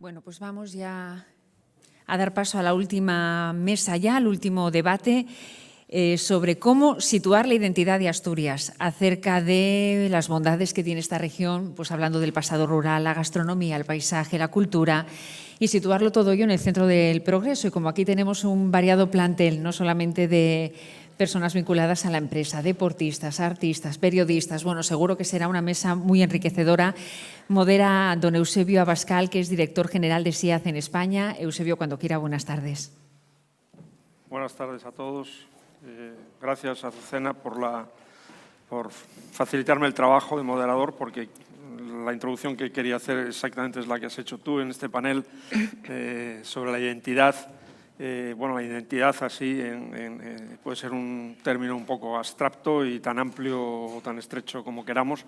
Bueno, pues vamos ya a dar paso a la última mesa ya, al último debate sobre cómo situar la identidad de Asturias, acerca de las bondades que tiene esta región, pues hablando del pasado rural, la gastronomía, el paisaje, la cultura, y situarlo todo ello en el centro del progreso. Y como aquí tenemos un variado plantel, no solamente de personas vinculadas a la empresa, deportistas, artistas, periodistas. Bueno, seguro que será una mesa muy enriquecedora. Modera don Eusebio Abascal, que es director general de SIAD en España. Eusebio, cuando quiera, buenas tardes. Buenas tardes a todos. Gracias, Azucena, por facilitarme el trabajo de moderador, porque la introducción que quería hacer exactamente es la que has hecho tú en este panel sobre la identidad. Bueno, la identidad así puede ser un término un poco abstracto y tan amplio o tan estrecho como queramos.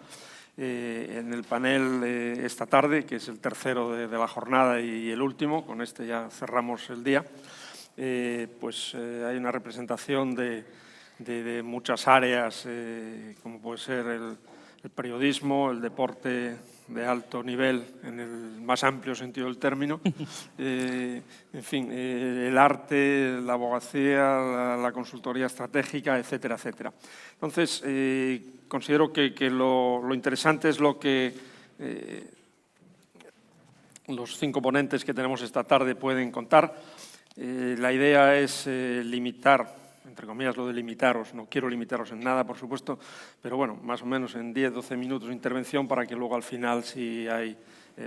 En el panel esta tarde, que es el tercero de la jornada y el último, con este ya cerramos el día, hay una representación de muchas áreas, como puede ser el periodismo, el deporte de alto nivel en el más amplio sentido del término, en fin, el arte, la abogacía, la consultoría estratégica, etcétera, etcétera. Entonces, considero que lo interesante es lo que los 5 ponentes que tenemos esta tarde pueden contar. La idea es limitar, entre comillas lo de limitaros, no quiero limitaros en nada, por supuesto, pero bueno, más o menos en 10-12 minutos de intervención para que luego al final, si hay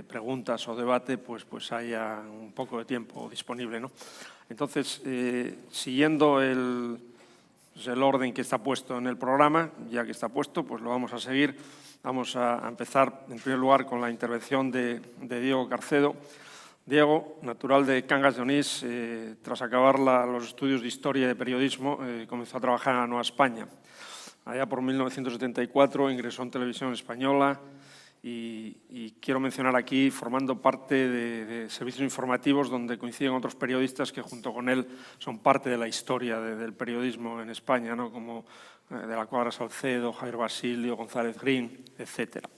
preguntas o debate, pues haya un poco de tiempo disponible, ¿no? Entonces, siguiendo el orden que está puesto en el programa, ya que está puesto, pues lo vamos a seguir. Vamos a empezar, en primer lugar, con la intervención de Diego Carcedo. Diego, natural de Cangas de Onís, tras acabar los estudios de Historia y de Periodismo, comenzó a trabajar en la Nueva España. Allá por 1974 ingresó en Televisión Española y quiero mencionar aquí, formando parte de servicios informativos donde coinciden otros periodistas que junto con él son parte de la historia del periodismo en España, ¿no? Como de la Cuadra Salcedo, Javier Basilio, González Green, etcétera.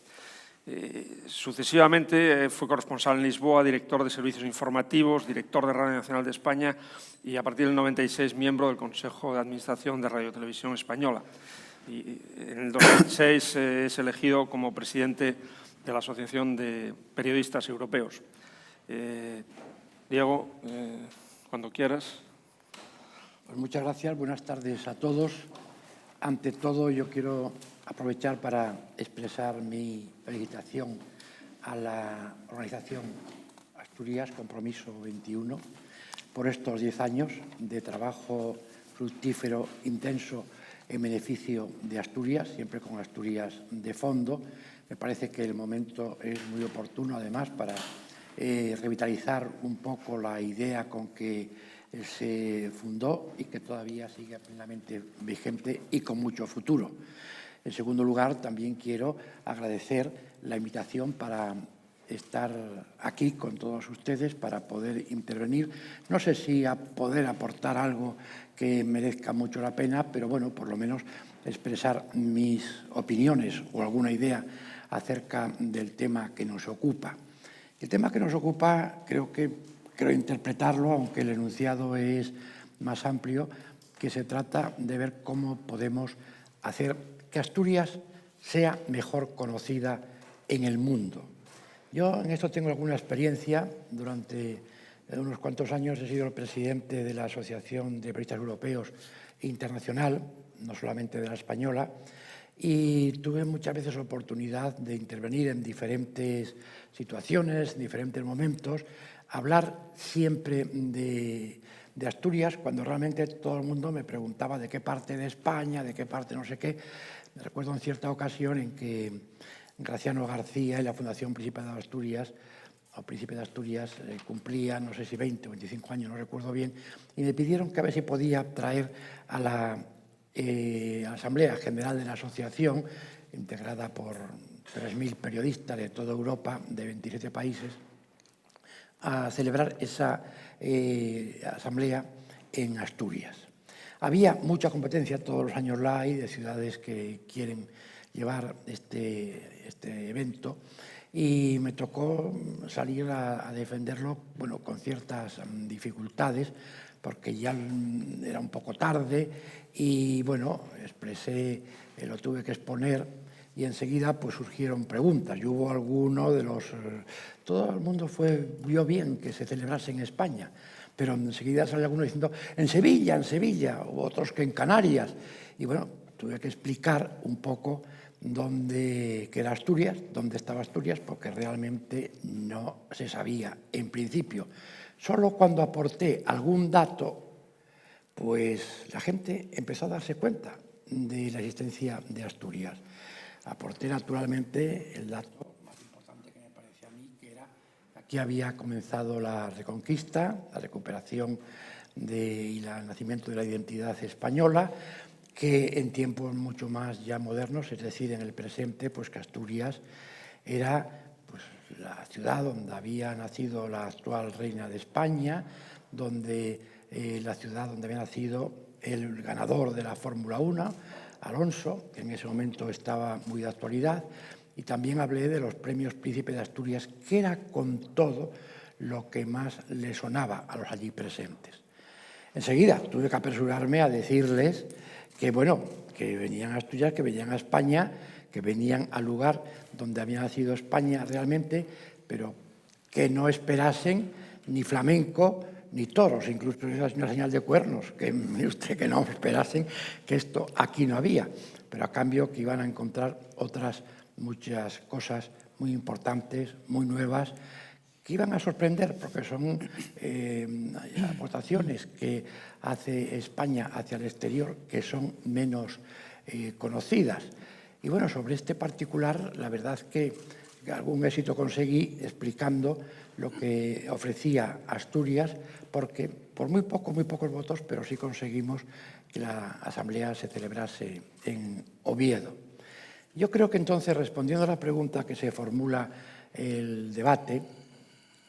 Sucesivamente fue corresponsal en Lisboa, director de servicios informativos, director de Radio Nacional de España y a partir del 96 miembro del Consejo de Administración de Radio Televisión Española. Y en el 2006 es elegido como presidente de la Asociación de Periodistas Europeos. Diego, cuando quieras. Pues muchas gracias, buenas tardes a todos. Ante todo, yo quiero aprovechar para expresar mi felicitación a la organización Asturias Compromiso 21 por estos 10 años de trabajo fructífero, intenso, en beneficio de Asturias, siempre con Asturias de fondo. Me parece que el momento es muy oportuno, además, para revitalizar un poco la idea con que se fundó y que todavía sigue plenamente vigente y con mucho futuro. En segundo lugar, también quiero agradecer la invitación para estar aquí con todos ustedes para poder intervenir. No sé si a poder aportar algo que merezca mucho la pena, pero bueno, por lo menos expresar mis opiniones o alguna idea acerca del tema que nos ocupa. El tema que nos ocupa creo interpretarlo, aunque el enunciado es más amplio, que se trata de ver cómo podemos hacer que Asturias sea mejor conocida en el mundo. Yo en esto tengo alguna experiencia. Durante unos cuantos años he sido el presidente de la Asociación de Periodistas Europeos Internacional, no solamente de la española, y tuve muchas veces la oportunidad de intervenir en diferentes situaciones, en diferentes momentos, hablar siempre de Asturias, cuando realmente todo el mundo me preguntaba de qué parte de España, de qué parte no sé qué. Me recuerdo en cierta ocasión en que Graciano García y la Fundación Príncipe de Asturias, cumplían, no sé si 20 o 25 años, no recuerdo bien, y me pidieron que a ver si podía traer a la Asamblea General de la Asociación, integrada por 3.000 periodistas de toda Europa, de 27 países, a celebrar esa asamblea en Asturias. Había mucha competencia, todos los años la hay, de ciudades que quieren llevar este evento, y me tocó salir a defenderlo, bueno, con ciertas dificultades, porque ya era un poco tarde y, bueno, lo tuve que exponer y enseguida pues surgieron preguntas. Y hubo alguno de los... todo el mundo vio bien que se celebrase en España, pero enseguida salió alguno diciendo en Sevilla, o otros que en Canarias. Y bueno, tuve que explicar un poco qué era Asturias, dónde estaba Asturias, porque realmente no se sabía en principio. Solo cuando aporté algún dato, pues la gente empezó a darse cuenta de la existencia de Asturias. Aporté naturalmente el dato más importante que me parecía a mí, que era que aquí había comenzado la reconquista, la recuperación y el nacimiento de la identidad española, que en tiempos mucho más ya modernos, es decir, en el presente, pues que Asturias era pues, la ciudad donde había nacido la actual reina de España, la ciudad donde había nacido el ganador de la Fórmula 1, Alonso, que en ese momento estaba muy de actualidad, y también hablé de los premios Príncipe de Asturias, que era con todo lo que más le sonaba a los allí presentes. Enseguida tuve que apresurarme a decirles que, bueno, que venían a Asturias, que venían a España, que venían al lugar donde había nacido España realmente, pero que no esperasen ni flamenco ni toros, incluso es una señal de cuernos, que mire usted que no esperasen que esto aquí no había, pero a cambio que iban a encontrar otras muchas cosas muy importantes, muy nuevas, que iban a sorprender, porque son aportaciones que hace España hacia el exterior que son menos conocidas. Y bueno, sobre este particular, la verdad es que algún éxito conseguí explicando lo que ofrecía Asturias, porque por muy pocos votos, pero sí conseguimos que la asamblea se celebrase en Oviedo. Yo creo que entonces, respondiendo a la pregunta que se formula el debate,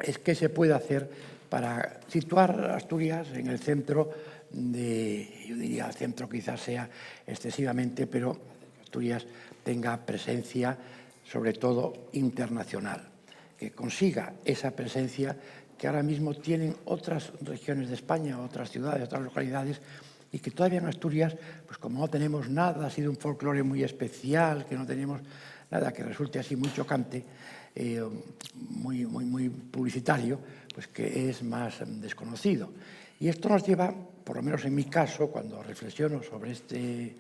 es qué se puede hacer para situar Asturias en el centro yo diría el centro quizás sea excesivamente, pero Asturias tenga presencia sobre todo internacional, que consiga esa presencia que ahora mismo tienen otras regiones de España, otras ciudades, otras localidades, y que todavía en Asturias, pues como no tenemos nada, ha sido un folclore muy especial, que no tenemos nada que resulte así muy chocante, muy publicitario, pues que es más desconocido. Y esto nos lleva, por lo menos en mi caso, cuando reflexiono sobre este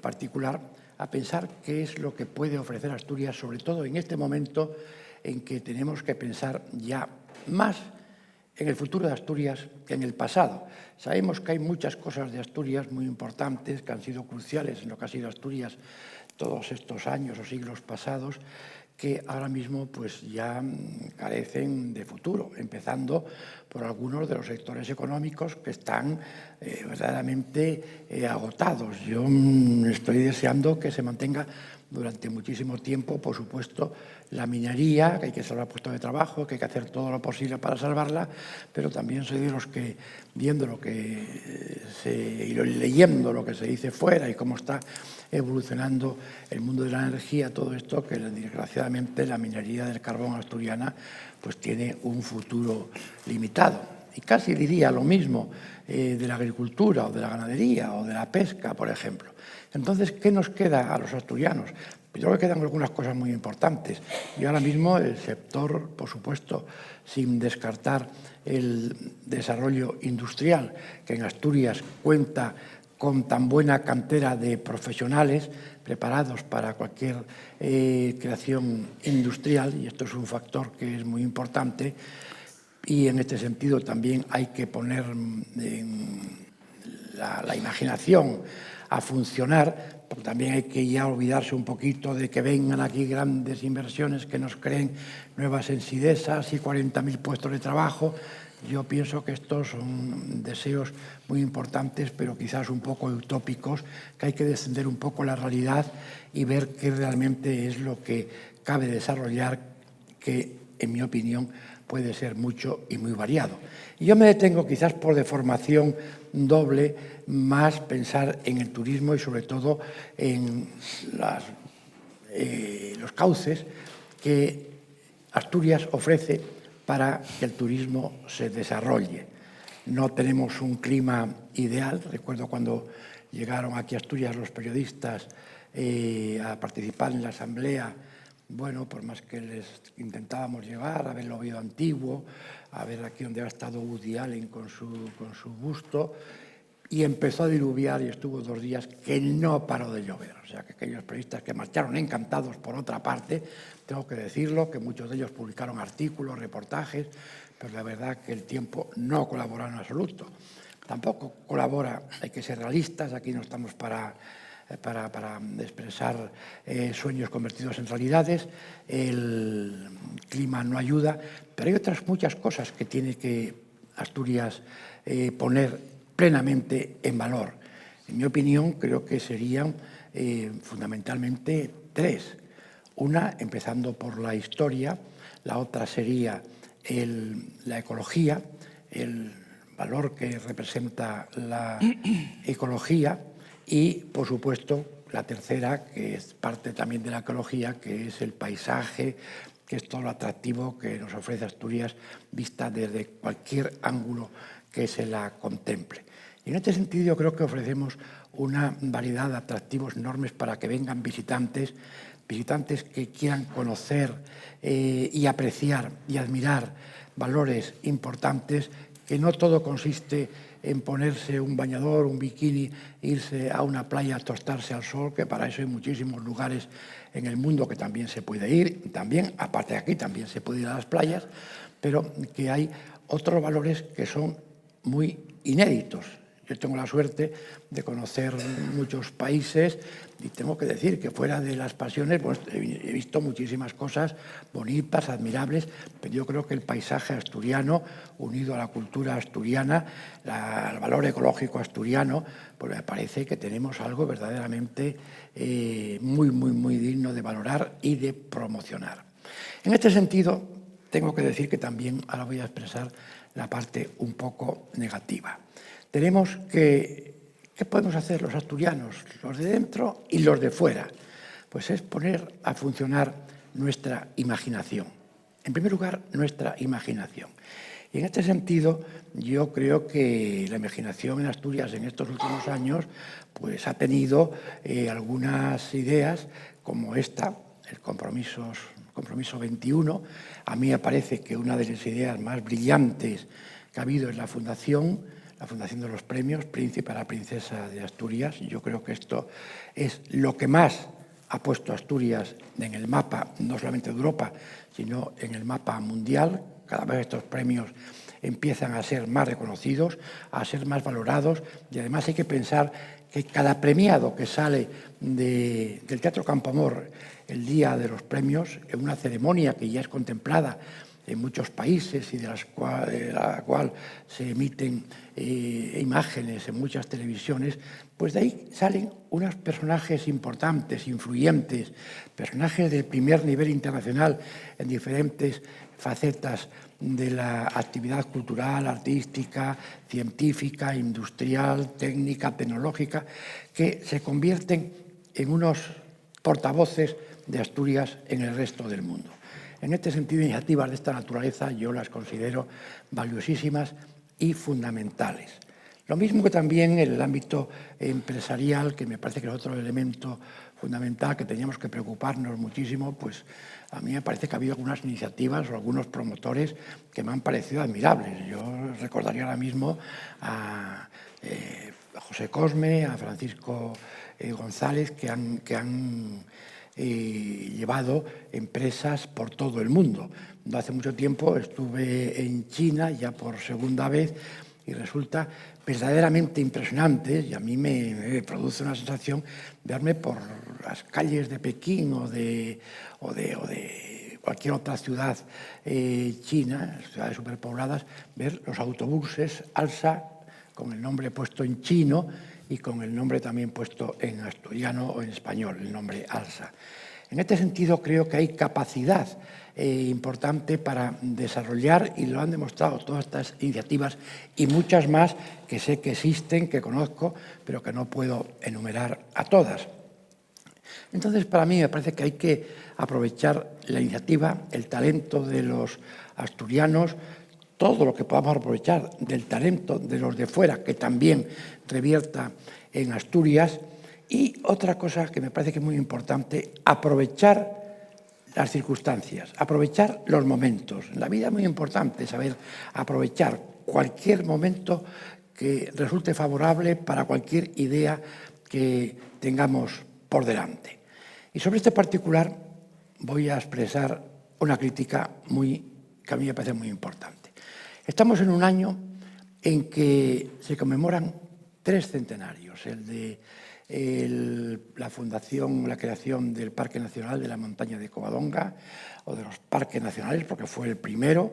particular, a pensar qué es lo que puede ofrecer Asturias, sobre todo en este momento en que tenemos que pensar ya más en el futuro de Asturias que en el pasado. Sabemos que hay muchas cosas de Asturias muy importantes que han sido cruciales en lo que ha sido Asturias todos estos años o siglos pasados, que ahora mismo pues ya carecen de futuro, empezando por algunos de los sectores económicos que están verdaderamente agotados. Yo estoy deseando que se mantenga durante muchísimo tiempo, por supuesto, la minería, que hay que salvar puestos de trabajo, que hay que hacer todo lo posible para salvarla, pero también soy de los que, viendo y leyendo lo que se dice fuera y cómo está evolucionando el mundo de la energía, todo esto, que desgraciadamente la minería del carbón asturiana pues tiene un futuro limitado. Y casi diría lo mismo de la agricultura o de la ganadería o de la pesca, por ejemplo. Entonces, ¿qué nos queda a los asturianos? Yo creo que quedan algunas cosas muy importantes. Y ahora mismo el sector, por supuesto, sin descartar el desarrollo industrial, que en Asturias cuenta con tan buena cantera de profesionales preparados para cualquier creación industrial, y esto es un factor que es muy importante, y en este sentido también hay que poner la imaginación a funcionar, porque también hay que ya olvidarse un poquito de que vengan aquí grandes inversiones que nos creen nuevas ensidesas y 40.000 puestos de trabajo. Yo pienso que estos son deseos muy importantes, pero quizás un poco utópicos, que hay que descender un poco la realidad y ver qué realmente es lo que cabe desarrollar, que, en mi opinión, puede ser mucho y muy variado. Y yo me detengo, quizás por deformación doble, más pensar en el turismo y sobre todo en los cauces que Asturias ofrece para que el turismo se desarrolle. No tenemos un clima ideal. Recuerdo cuando llegaron aquí a Asturias los periodistas a participar en la asamblea, bueno, por más que les intentábamos llevar a ver el Oviedo antiguo, a ver aquí donde ha estado Woody Allen con su busto, y empezó a diluviar y estuvo 2 días que no paró de llover. O sea, que aquellos periodistas que marcharon encantados por otra parte, tengo que decirlo, que muchos de ellos publicaron artículos, reportajes, pero la verdad que el tiempo no colaboró en absoluto. Tampoco colabora, hay que ser realistas, aquí no estamos para expresar sueños convertidos en realidades, el clima no ayuda, pero hay otras muchas cosas que tiene que Asturias poner plenamente en valor. En mi opinión, creo que serían fundamentalmente 3. Una, empezando por la historia, la otra sería la ecología, el valor que representa la ecología y, por supuesto, la tercera, que es parte también de la ecología, que es el paisaje, que es todo lo atractivo que nos ofrece Asturias vista desde cualquier ángulo que se la contemple. Y en este sentido yo creo que ofrecemos una variedad de atractivos enormes para que vengan visitantes que quieran conocer y apreciar y admirar valores importantes, que no todo consiste en ponerse un bañador, un bikini, irse a una playa a tostarse al sol, que para eso hay muchísimos lugares en el mundo que también se puede ir, también, aparte de aquí, también se puede ir a las playas, pero que hay otros valores que son muy inéditos. Yo tengo la suerte de conocer muchos países y tengo que decir que fuera de las pasiones pues, he visto muchísimas cosas bonitas, admirables, pero yo creo que el paisaje asturiano, unido a la cultura asturiana, al valor ecológico asturiano, pues me parece que tenemos algo verdaderamente muy digno de valorar y de promocionar. En este sentido, tengo que decir que también ahora voy a expresar la parte un poco negativa. Tenemos ¿qué podemos hacer los asturianos, los de dentro y los de fuera? Pues es poner a funcionar nuestra imaginación. En primer lugar, nuestra imaginación. Y en este sentido, yo creo que la imaginación en Asturias en estos últimos años pues, ha tenido algunas ideas como esta, el compromiso 21. A mí me parece que una de las ideas más brillantes que ha habido es la fundación de los premios Príncipe a la Princesa de Asturias. Yo creo que esto es lo que más ha puesto Asturias en el mapa, no solamente de Europa, sino en el mapa mundial. Cada vez estos premios empiezan a ser más reconocidos, a ser más valorados, y además hay que pensar que cada premiado que sale del Teatro Campoamor el día de los premios, en una ceremonia que ya es contemplada en muchos países y de la cual se emiten imágenes en muchas televisiones, pues de ahí salen unos personajes importantes, influyentes, personajes de primer nivel internacional en diferentes facetas de la actividad cultural, artística, científica, industrial, técnica, tecnológica, que se convierten en unos portavoces de Asturias en el resto del mundo. En este sentido, iniciativas de esta naturaleza yo las considero valiosísimas y fundamentales. Lo mismo que también en el ámbito empresarial, que me parece que es otro elemento fundamental que teníamos que preocuparnos muchísimo, pues a mí me parece que ha habido algunas iniciativas o algunos promotores que me han parecido admirables. Yo recordaría ahora mismo a José Cosme, a Francisco González, que han llevado empresas por todo el mundo. No hace mucho tiempo estuve en China, ya por segunda vez, y resulta verdaderamente impresionante, y a mí me produce una sensación verme por las calles de Pekín o de cualquier otra ciudad china, ciudades superpobladas, ver los autobuses Alsa con el nombre puesto en chino y con el nombre también puesto en asturiano o en español, el nombre Alsa. En este sentido, creo que hay capacidad importante para desarrollar, y lo han demostrado todas estas iniciativas y muchas más que sé que existen, que conozco, pero que no puedo enumerar a todas. Entonces, para mí me parece que hay que aprovechar la iniciativa, el talento de los asturianos, todo lo que podamos aprovechar del talento de los de fuera, que también revierta en Asturias. Y otra cosa que me parece que es muy importante, aprovechar las circunstancias, aprovechar los momentos. En la vida es muy importante saber aprovechar cualquier momento que resulte favorable para cualquier idea que tengamos por delante. Y sobre este particular voy a expresar una crítica que a mí me parece muy importante. Estamos en un año en que se conmemoran 3 centenarios, el de la fundación, la creación del Parque Nacional de la Montaña de Covadonga, o de los parques nacionales, porque fue el primero.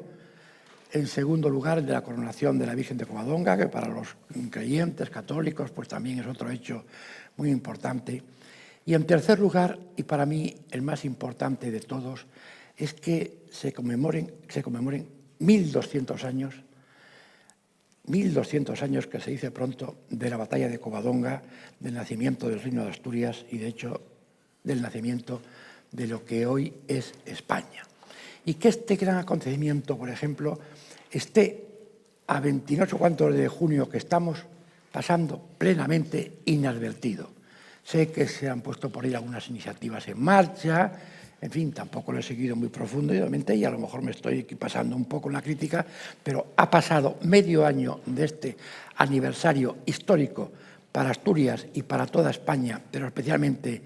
En segundo lugar, el de la coronación de la Virgen de Covadonga, que para los creyentes católicos pues también es otro hecho muy importante. Y en tercer lugar, y para mí el más importante de todos, es que se conmemoren 1.200 años, 1.200 años, que se dice pronto, de la batalla de Covadonga, del nacimiento del Reino de Asturias y, de hecho, del nacimiento de lo que hoy es España. Y que este gran acontecimiento, por ejemplo, esté a 28 de junio, que estamos pasando plenamente inadvertido. Sé que se han puesto por ahí algunas iniciativas en marcha, en fin, tampoco lo he seguido muy profundamente y a lo mejor me estoy pasando un poco en la crítica, pero ha pasado medio año de este aniversario histórico para Asturias y para toda España, pero especialmente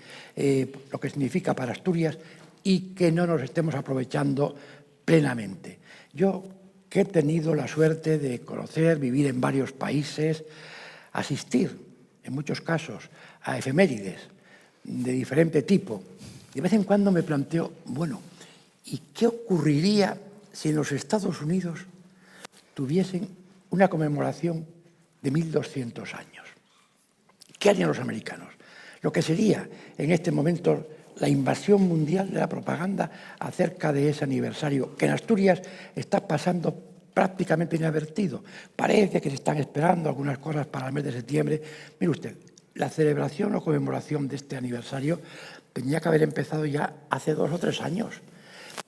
lo que significa para Asturias, y que no nos estemos aprovechando plenamente. Yo, que he tenido la suerte de conocer, vivir en varios países, asistir, en muchos casos, a efemérides de diferente tipo, de vez en cuando me planteo, bueno, ¿y qué ocurriría si en los Estados Unidos tuviesen una conmemoración de 1.200 años? ¿Qué harían los americanos? Lo que sería en este momento la invasión mundial de la propaganda acerca de ese aniversario, que en Asturias está pasando prácticamente inadvertido. Parece que se están esperando algunas cosas para el mes de septiembre. Mire usted, la celebración o conmemoración de este aniversario tenía que haber empezado ya hace 2 o 3 años.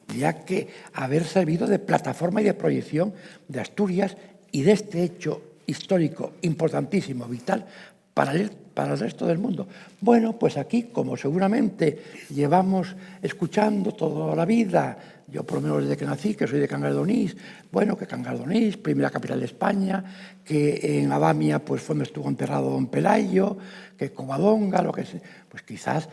Tendría que haber servido de plataforma y de proyección de Asturias y de este hecho histórico importantísimo, vital, para el resto del mundo. Bueno, pues aquí, como seguramente llevamos escuchando toda la vida, yo por lo menos desde que nací, que soy de Cangas de Onís, bueno, que Cangas de Onís, primera capital de España, que en Abamia pues fue donde estuvo enterrado don Pelayo, que Covadonga, lo que sea, pues quizás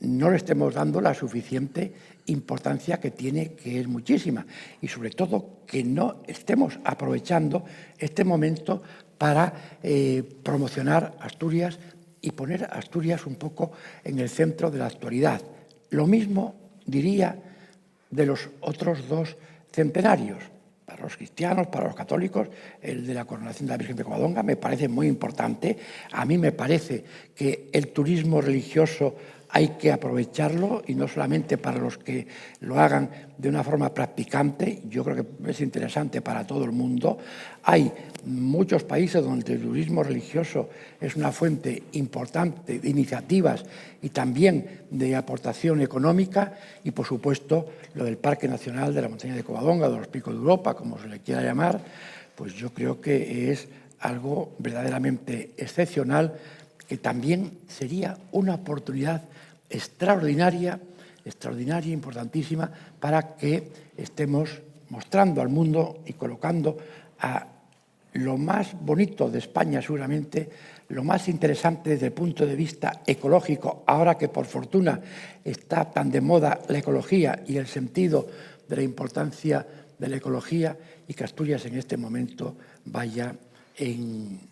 no le estemos dando la suficiente importancia que tiene, que es muchísima, y sobre todo que no estemos aprovechando este momento para promocionar Asturias y poner a Asturias un poco en el centro de la actualidad. Lo mismo diría de los otros 2 centenarios. Para los cristianos, para los católicos, el de la coronación de la Virgen de Covadonga me parece muy importante. A mí me parece que el turismo religioso hay que aprovecharlo, y no solamente para los que lo hagan de una forma practicante. Yo creo que es interesante para todo el mundo. Hay muchos países donde el turismo religioso es una fuente importante de iniciativas y también de aportación económica, y por supuesto lo del Parque Nacional de la Montaña de Covadonga, de los Picos de Europa, como se le quiera llamar, pues yo creo que es algo verdaderamente excepcional, que también sería una oportunidad extraordinaria, importantísima, para que estemos mostrando al mundo y colocando a lo más bonito de España, seguramente, lo más interesante desde el punto de vista ecológico, ahora que por fortuna está tan de moda la ecología y el sentido de la importancia de la ecología, y que Asturias en este momento vaya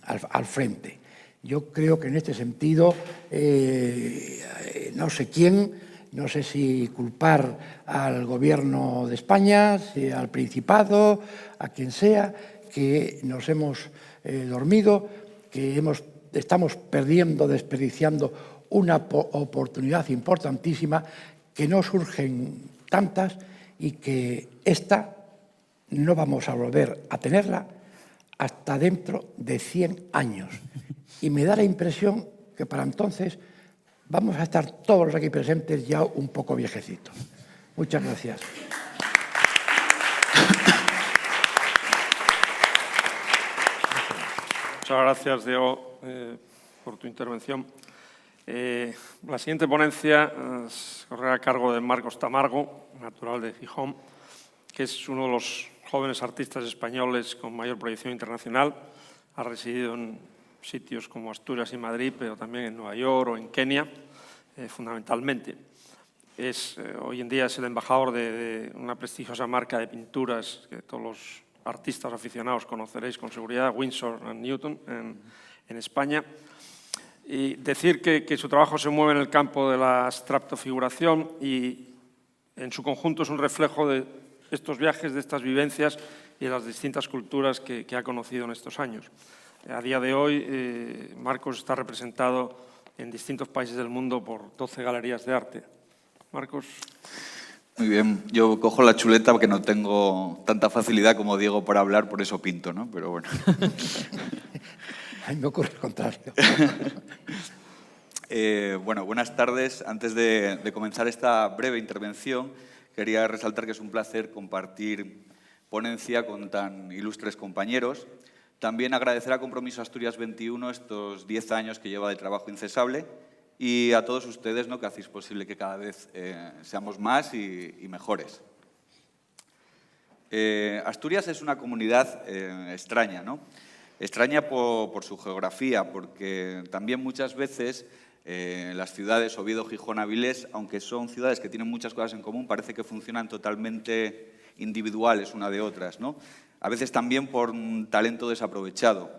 al frente. Yo creo que en este sentido, no sé quién, no sé si culpar al Gobierno de España, si al Principado, a quien sea, que nos hemos dormido, que estamos desperdiciando una oportunidad importantísima, que no surgen tantas y que esta no vamos a volver a tenerla hasta dentro de 100 años. Y me da la impresión que para entonces vamos a estar todos los aquí presentes ya un poco viejecitos. Muchas gracias. Muchas gracias, Diego, por tu intervención. La siguiente ponencia correrá a cargo de Marcos Tamargo, natural de Gijón, que es uno de los jóvenes artistas españoles con mayor proyección internacional. Ha residido en sitios como Asturias y Madrid, pero también en Nueva York o en Kenia, fundamentalmente. Hoy en día es el embajador de una prestigiosa marca de pinturas que todos los artistas aficionados conoceréis con seguridad, Winsor & Newton, en España. Y decir que su trabajo se mueve en el campo de la abstractofiguración y en su conjunto es un reflejo de estos viajes, de estas vivencias y de las distintas culturas que ha conocido en estos años. A día de hoy, Marcos está representado en distintos países del mundo por 12 galerías de arte. Marcos. Muy bien, yo cojo la chuleta porque no tengo tanta facilidad como Diego para hablar, por eso pinto, ¿no? Pero bueno. A mí me ocurre el contrario. Bueno, buenas tardes. Antes de comenzar esta breve intervención, quería resaltar que es un placer compartir ponencia con tan ilustres compañeros. También agradecer a Compromiso Asturias 21 estos 10 años que lleva de trabajo incesable y a todos ustedes, ¿no?, que hacéis posible que cada vez seamos más y mejores. Asturias es una comunidad extraña, ¿no? Extraña por su geografía, porque también muchas veces las ciudades Oviedo, Gijón, Avilés, aunque son ciudades que tienen muchas cosas en común, parece que funcionan totalmente individuales una de otras, ¿no? A veces también por un talento desaprovechado.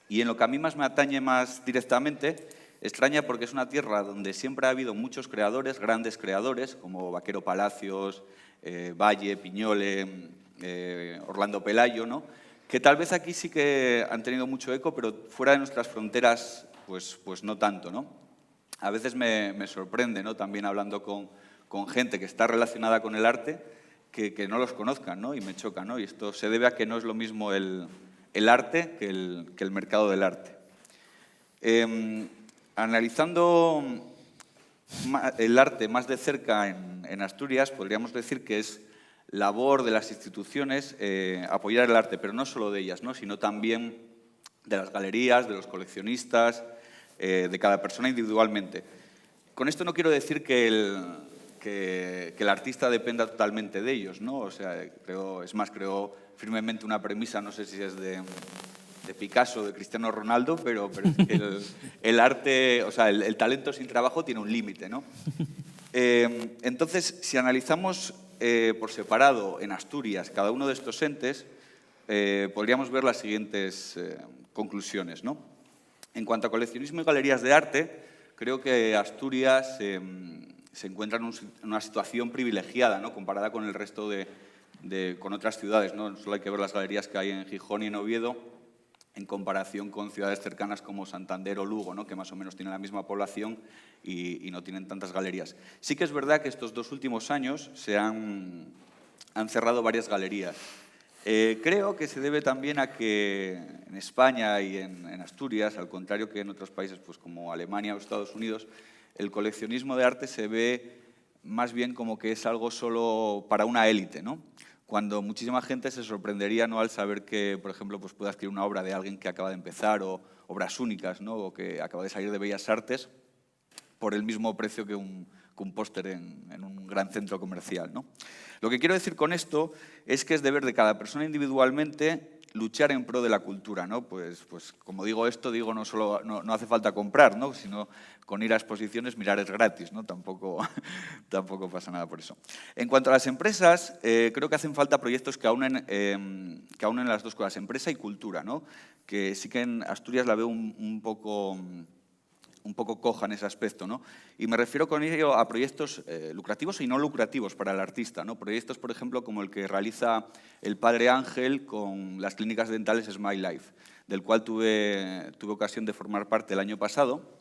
Y en lo que a mí más me atañe más directamente, extraña porque es una tierra donde siempre ha habido muchos creadores, grandes creadores, como Vaquero Palacios, Valle, Piñole, Orlando Pelayo, ¿no?, que tal vez aquí sí que han tenido mucho eco, pero fuera de nuestras fronteras, pues no tanto, ¿no? A veces me sorprende, ¿no?, también hablando con gente que está relacionada con el arte, que no los conozcan, ¿no?, y me choca, ¿no? Y esto se debe a que no es lo mismo el arte que el mercado del arte. Analizando el arte más de cerca en Asturias, podríamos decir que es labor de las instituciones apoyar el arte, pero no solo de ellas, ¿no?, sino también de las galerías, de los coleccionistas, de cada persona individualmente. Con esto no quiero decir que el artista dependa totalmente de ellos, ¿no? O sea, creo firmemente una premisa, no sé si es de Picasso, de Cristiano Ronaldo, pero el arte, o sea, el talento sin trabajo tiene un límite, ¿no? Entonces, si analizamos por separado en Asturias cada uno de estos entes, podríamos ver las siguientes conclusiones, ¿no? En cuanto a coleccionismo y galerías de arte, creo que Asturias se encuentra en una situación privilegiada, ¿no?, comparada con el resto con otras ciudades, ¿no? Solo hay que ver las galerías que hay en Gijón y en Oviedo en comparación con ciudades cercanas como Santander o Lugo, ¿no?, que más o menos tienen la misma población y no tienen tantas galerías. Sí que es verdad que estos 2 últimos años se han cerrado varias galerías. Creo que se debe también a que en España y en Asturias, al contrario que en otros países pues como Alemania o Estados Unidos, el coleccionismo de arte se ve más bien como que es algo solo para una élite, ¿no?, cuando muchísima gente se sorprendería, ¿no?, al saber que, por ejemplo, pues pueda adquirir una obra de alguien que acaba de empezar o obras únicas, ¿no?, o que acaba de salir de Bellas Artes por el mismo precio que un póster en un gran centro comercial, ¿no? Lo que quiero decir con esto es que es deber de cada persona individualmente luchar en pro de la cultura, ¿no? Pues como digo esto, digo no hace falta comprar, ¿no?, sino con ir a exposiciones mirar es gratis, ¿no? Tampoco pasa nada por eso. En cuanto a las empresas, creo que hacen falta proyectos que aunen las dos cosas, empresa y cultura, ¿no?, que sí que en Asturias la veo un poco coja en ese aspecto, ¿no? Y me refiero con ello a proyectos lucrativos y no lucrativos para el artista, ¿no? Proyectos, por ejemplo, como el que realiza el Padre Ángel con las clínicas dentales Smile Life, del cual tuve ocasión de formar parte el año pasado.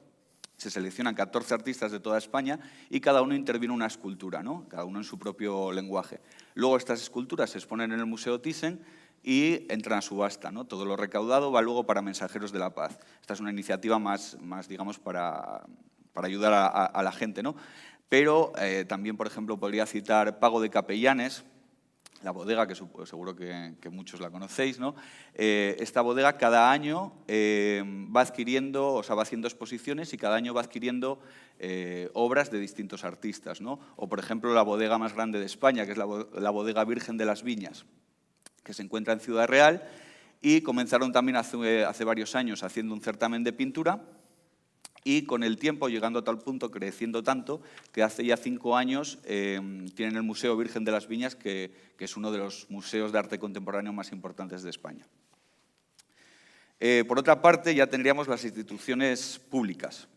Se seleccionan 14 artistas de toda España y cada uno interviene una escultura, ¿no?, cada uno en su propio lenguaje. Luego estas esculturas se exponen en el Museo Thyssen y entran a subasta, ¿no? Todo lo recaudado va luego para Mensajeros de la Paz. Esta es una iniciativa más digamos, para para ayudar a la gente, ¿no? Pero también, por ejemplo, podría citar Pago de Capellanes, la bodega, que seguro que muchos la conocéis, ¿no? Esta bodega cada año va adquiriendo, o sea, va haciendo exposiciones y cada año va adquiriendo obras de distintos artistas, ¿no? O, por ejemplo, la bodega más grande de España, que es la bodega Virgen de las Viñas, que se encuentra en Ciudad Real, y comenzaron también hace varios años haciendo un certamen de pintura, y con el tiempo, llegando a tal punto, creciendo tanto, que hace ya 5 años tienen el Museo Virgen de las Viñas, que es uno de los museos de arte contemporáneo más importantes de España. Por otra parte, ya tendríamos las instituciones públicas.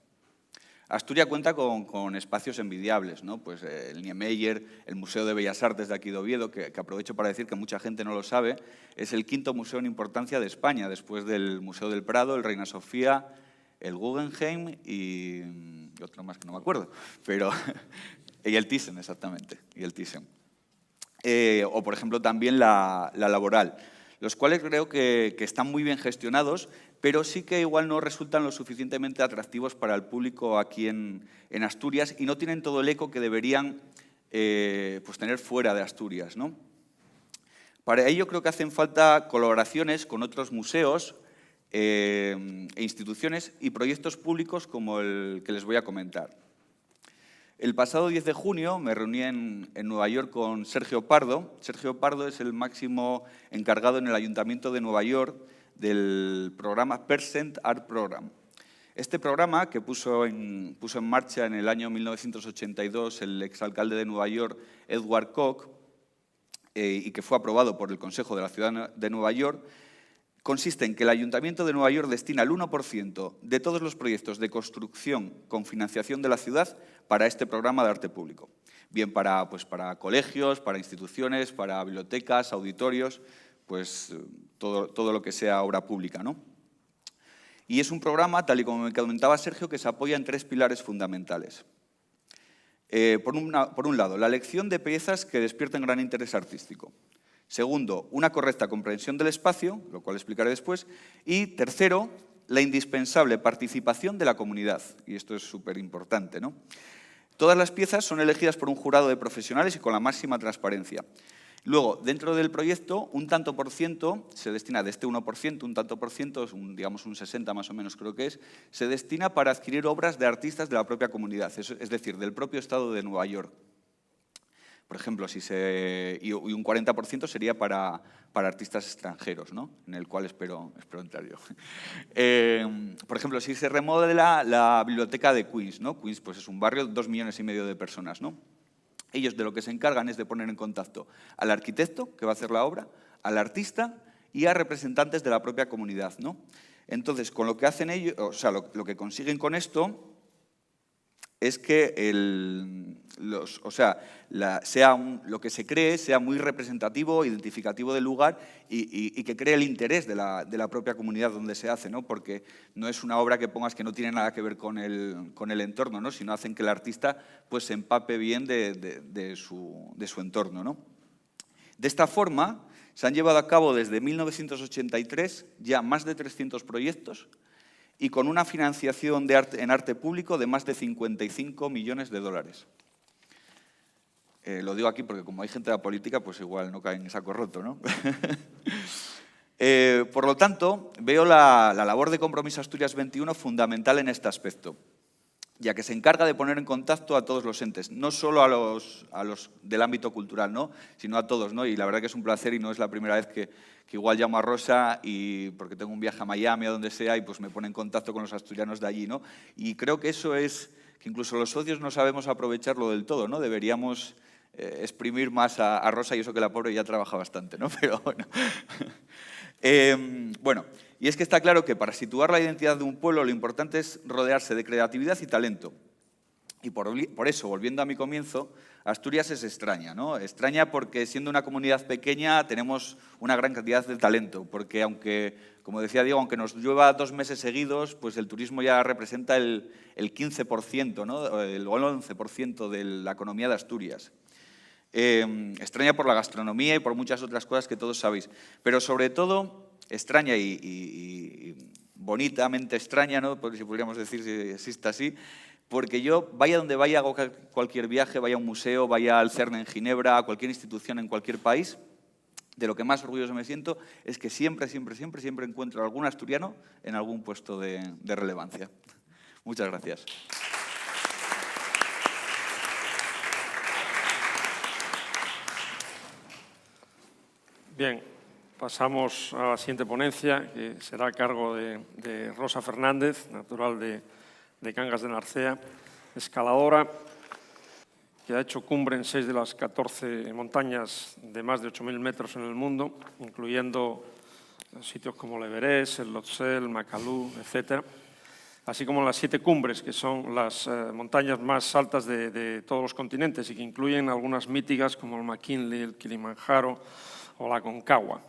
Asturias cuenta con espacios envidiables, ¿no? Pues el Niemeyer, el Museo de Bellas Artes de aquí de Oviedo, que aprovecho para decir que mucha gente no lo sabe, es el 5º museo en importancia de España, después del Museo del Prado, el Reina Sofía, el Guggenheim y otro más que no me acuerdo, pero y el Thyssen, exactamente, y el Thyssen. O, por ejemplo, también la Laboral, los cuales creo que están muy bien gestionados, pero sí que igual no resultan lo suficientemente atractivos para el público aquí en Asturias y no tienen todo el eco que deberían pues tener fuera de Asturias, ¿no? Para ello creo que hacen falta colaboraciones con otros museos e instituciones y proyectos públicos como el que les voy a comentar. El pasado 10 de junio me reuní en Nueva York con Sergio Pardo. Sergio Pardo es el máximo encargado en el Ayuntamiento de Nueva York del programa Percent Art Program. Este programa, que puso en marcha en el año 1982 el exalcalde de Nueva York, Edward Koch, y que fue aprobado por el Consejo de la Ciudad de Nueva York, consiste en que el Ayuntamiento de Nueva York destina el 1% de todos los proyectos de construcción con financiación de la ciudad para este programa de arte público. Bien para colegios, para instituciones, para bibliotecas, auditorios, pues todo lo que sea obra pública, ¿no? Y es un programa, tal y como me comentaba Sergio, que se apoya en 3 pilares fundamentales. Por un lado, la elección de piezas que despierten gran interés artístico. Segundo, una correcta comprensión del espacio, lo cual explicaré después. Y tercero, la indispensable participación de la comunidad. Y esto es súper importante, ¿no? Todas las piezas son elegidas por un jurado de profesionales y con la máxima transparencia. Luego, dentro del proyecto, un tanto por ciento se destina, de este 1%, un tanto por ciento, digamos un 60 más o menos creo que es, se destina para adquirir obras de artistas de la propia comunidad, es decir, del propio estado de Nueva York. Por ejemplo, y un 40% sería para artistas extranjeros, ¿no? En el cual espero entrar yo. Por ejemplo, si se remodela la biblioteca de Queens, ¿no? Queens pues es un barrio de 2,5 millones de personas, ¿no? Ellos de lo que se encargan es de poner en contacto al arquitecto que va a hacer la obra, al artista y a representantes de la propia comunidad, ¿no? Entonces, con lo que hacen ellos, o sea, lo que consiguen con esto es que lo que se cree sea muy representativo, identificativo del lugar y que cree el interés de la propia comunidad donde se hace, ¿no? Porque no es una obra que pongas que no tiene nada que ver con el entorno, ¿no? Sino hacen que el artista pues, se empape bien de su entorno, ¿no? De esta forma, se han llevado a cabo desde 1983 ya más de 300 proyectos y con una financiación en arte público de más de 55 millones de dólares. Lo digo aquí porque como hay gente de la política, pues igual no cae en saco roto, ¿no? Por lo tanto, veo la labor de Compromiso Asturias 21 fundamental en este aspecto, ya que se encarga de poner en contacto a todos los entes, no solo a los del ámbito cultural, ¿no? Sino a todos, ¿no? Y la verdad que es un placer y no es la primera vez que igual llamo a Rosa porque tengo un viaje a Miami, a donde sea, y pues me pone en contacto con los asturianos de allí, ¿no? Y creo que eso es que incluso los socios no sabemos aprovecharlo del todo, ¿no? Deberíamos exprimir más a Rosa, y eso que la pobre ya trabaja bastante, ¿no? Pero bueno. Bueno, y es que está claro que para situar la identidad de un pueblo lo importante es rodearse de creatividad y talento. Y por eso, volviendo a mi comienzo, Asturias es extraña, ¿no? Extraña porque siendo una comunidad pequeña tenemos una gran cantidad de talento, porque aunque, como decía Diego, aunque nos llueva 2 meses seguidos, pues el turismo ya representa el 15%, ¿no? El 11% de la economía de Asturias. Extraña por la gastronomía y por muchas otras cosas que todos sabéis, pero sobre todo extraña y bonitamente extraña, ¿no? Si podríamos decir si existe así, porque yo, vaya donde vaya, hago cualquier viaje, vaya a un museo, vaya al CERN en Ginebra, a cualquier institución en cualquier país, de lo que más orgulloso me siento es que siempre encuentro algún asturiano en algún puesto de relevancia. Muchas gracias. Bien, pasamos a la siguiente ponencia, que será a cargo de Rosa Fernández, natural de Cangas de Narcea, escaladora, que ha hecho cumbre en 6 de las 14 montañas de más de 8.000 metros en el mundo, incluyendo sitios como el Everest, el Lhotse, el Makalu, etc., así como las 7 cumbres, que son las montañas más altas de todos los continentes y que incluyen algunas míticas como el McKinley, el Kilimanjaro o la Aconcagua,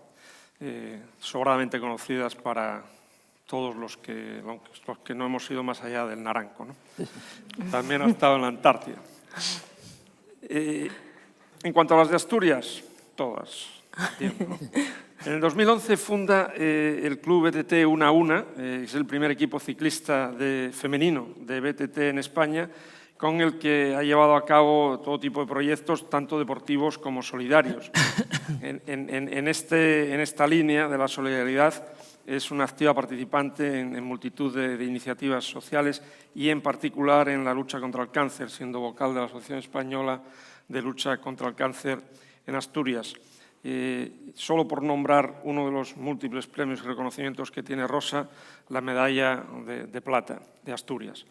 sobradamente conocidas para todos los que no hemos ido más allá del Naranco, ¿no? También ha estado en la Antártida. En cuanto a las de Asturias, todas. Tiempo. En el 2011 funda el club BTT Una a Una, es el primer equipo ciclista femenino de BTT en España, con el que ha llevado a cabo todo tipo de proyectos, tanto deportivos como solidarios. En esta línea de la solidaridad es una activa participante en multitud de iniciativas sociales y en particular en la lucha contra el cáncer, siendo vocal de la Asociación Española de Lucha contra el Cáncer en Asturias. Solo por nombrar uno de los múltiples premios y reconocimientos que tiene Rosa, la medalla de plata de Asturias.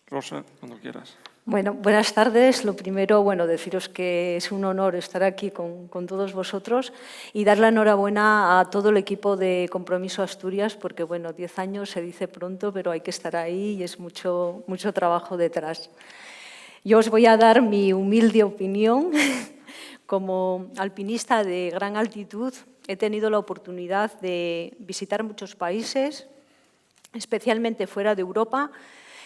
Rosa, cuando quieras. Bueno, buenas tardes. Lo primero, deciros que es un honor estar aquí con todos vosotros y dar la enhorabuena a todo el equipo de Compromiso Asturias, porque 10 años se dice pronto, pero hay que estar ahí y es mucho trabajo detrás. Yo os voy a dar mi humilde opinión. Como alpinista de gran altitud, he tenido la oportunidad de visitar muchos países, especialmente fuera de Europa,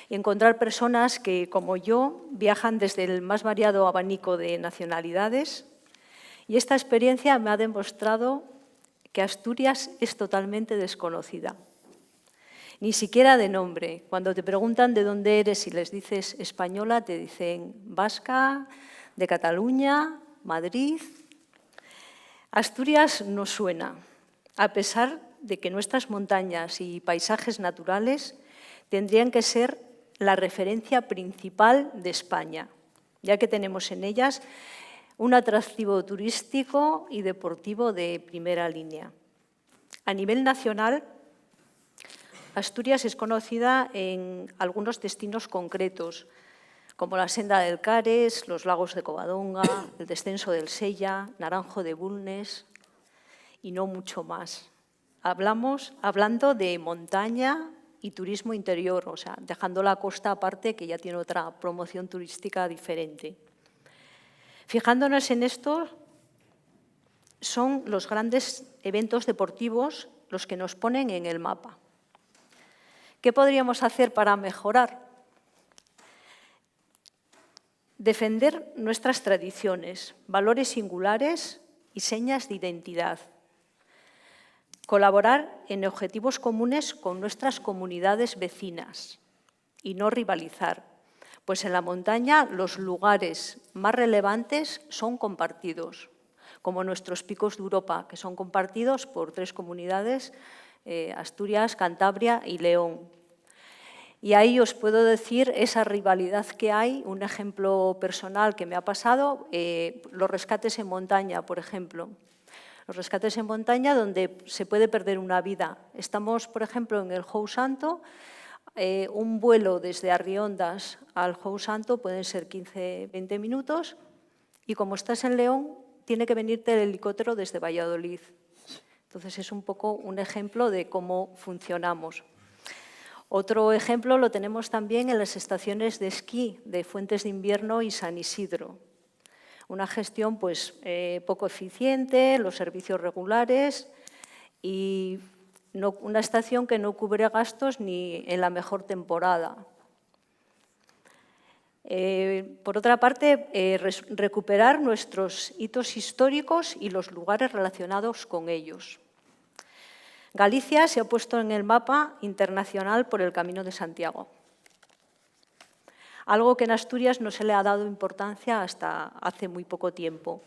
y encontrar personas que, como yo, viajan desde el más variado abanico de nacionalidades. Y esta experiencia me ha demostrado que Asturias es totalmente desconocida. Ni siquiera de nombre. Cuando te preguntan de dónde eres y les dices española, te dicen vasca, de Cataluña, Madrid. Asturias no suena, a pesar de que nuestras montañas y paisajes naturales tendrían que ser la referencia principal de España, ya que tenemos en ellas un atractivo turístico y deportivo de primera línea. A nivel nacional, Asturias es conocida en algunos destinos concretos, como la Senda del Cares, los lagos de Covadonga, el descenso del Sella, Naranjo de Bulnes y no mucho más. Hablando de montaña y turismo interior, o sea, dejando la costa aparte, que ya tiene otra promoción turística diferente. Fijándonos en esto, son los grandes eventos deportivos los que nos ponen en el mapa. ¿Qué podríamos hacer para mejorar? Defender nuestras tradiciones, valores singulares y señas de identidad. Colaborar en objetivos comunes con nuestras comunidades vecinas y no rivalizar, pues en la montaña los lugares más relevantes son compartidos, como nuestros picos de Europa, que son compartidos por 3 comunidades, Asturias, Cantabria y León. Y ahí os puedo decir esa rivalidad que hay, un ejemplo personal que me ha pasado, los rescates en montaña, por ejemplo. Los rescates en montaña donde se puede perder una vida. Estamos, por ejemplo, en el Jou Santo, un vuelo desde Arriondas al Jou Santo pueden ser 15-20 minutos y como estás en León, tiene que venirte el helicóptero desde Valladolid. Entonces es un poco un ejemplo de cómo funcionamos. Otro ejemplo lo tenemos también en las estaciones de esquí de Fuentes de Invierno y San Isidro. Una gestión poco eficiente, los servicios regulares y una estación que no cubre gastos ni en la mejor temporada. Por otra parte, recuperar nuestros hitos históricos y los lugares relacionados con ellos. Galicia se ha puesto en el mapa internacional por el Camino de Santiago. algo que en Asturias no se le ha dado importancia hasta hace muy poco tiempo,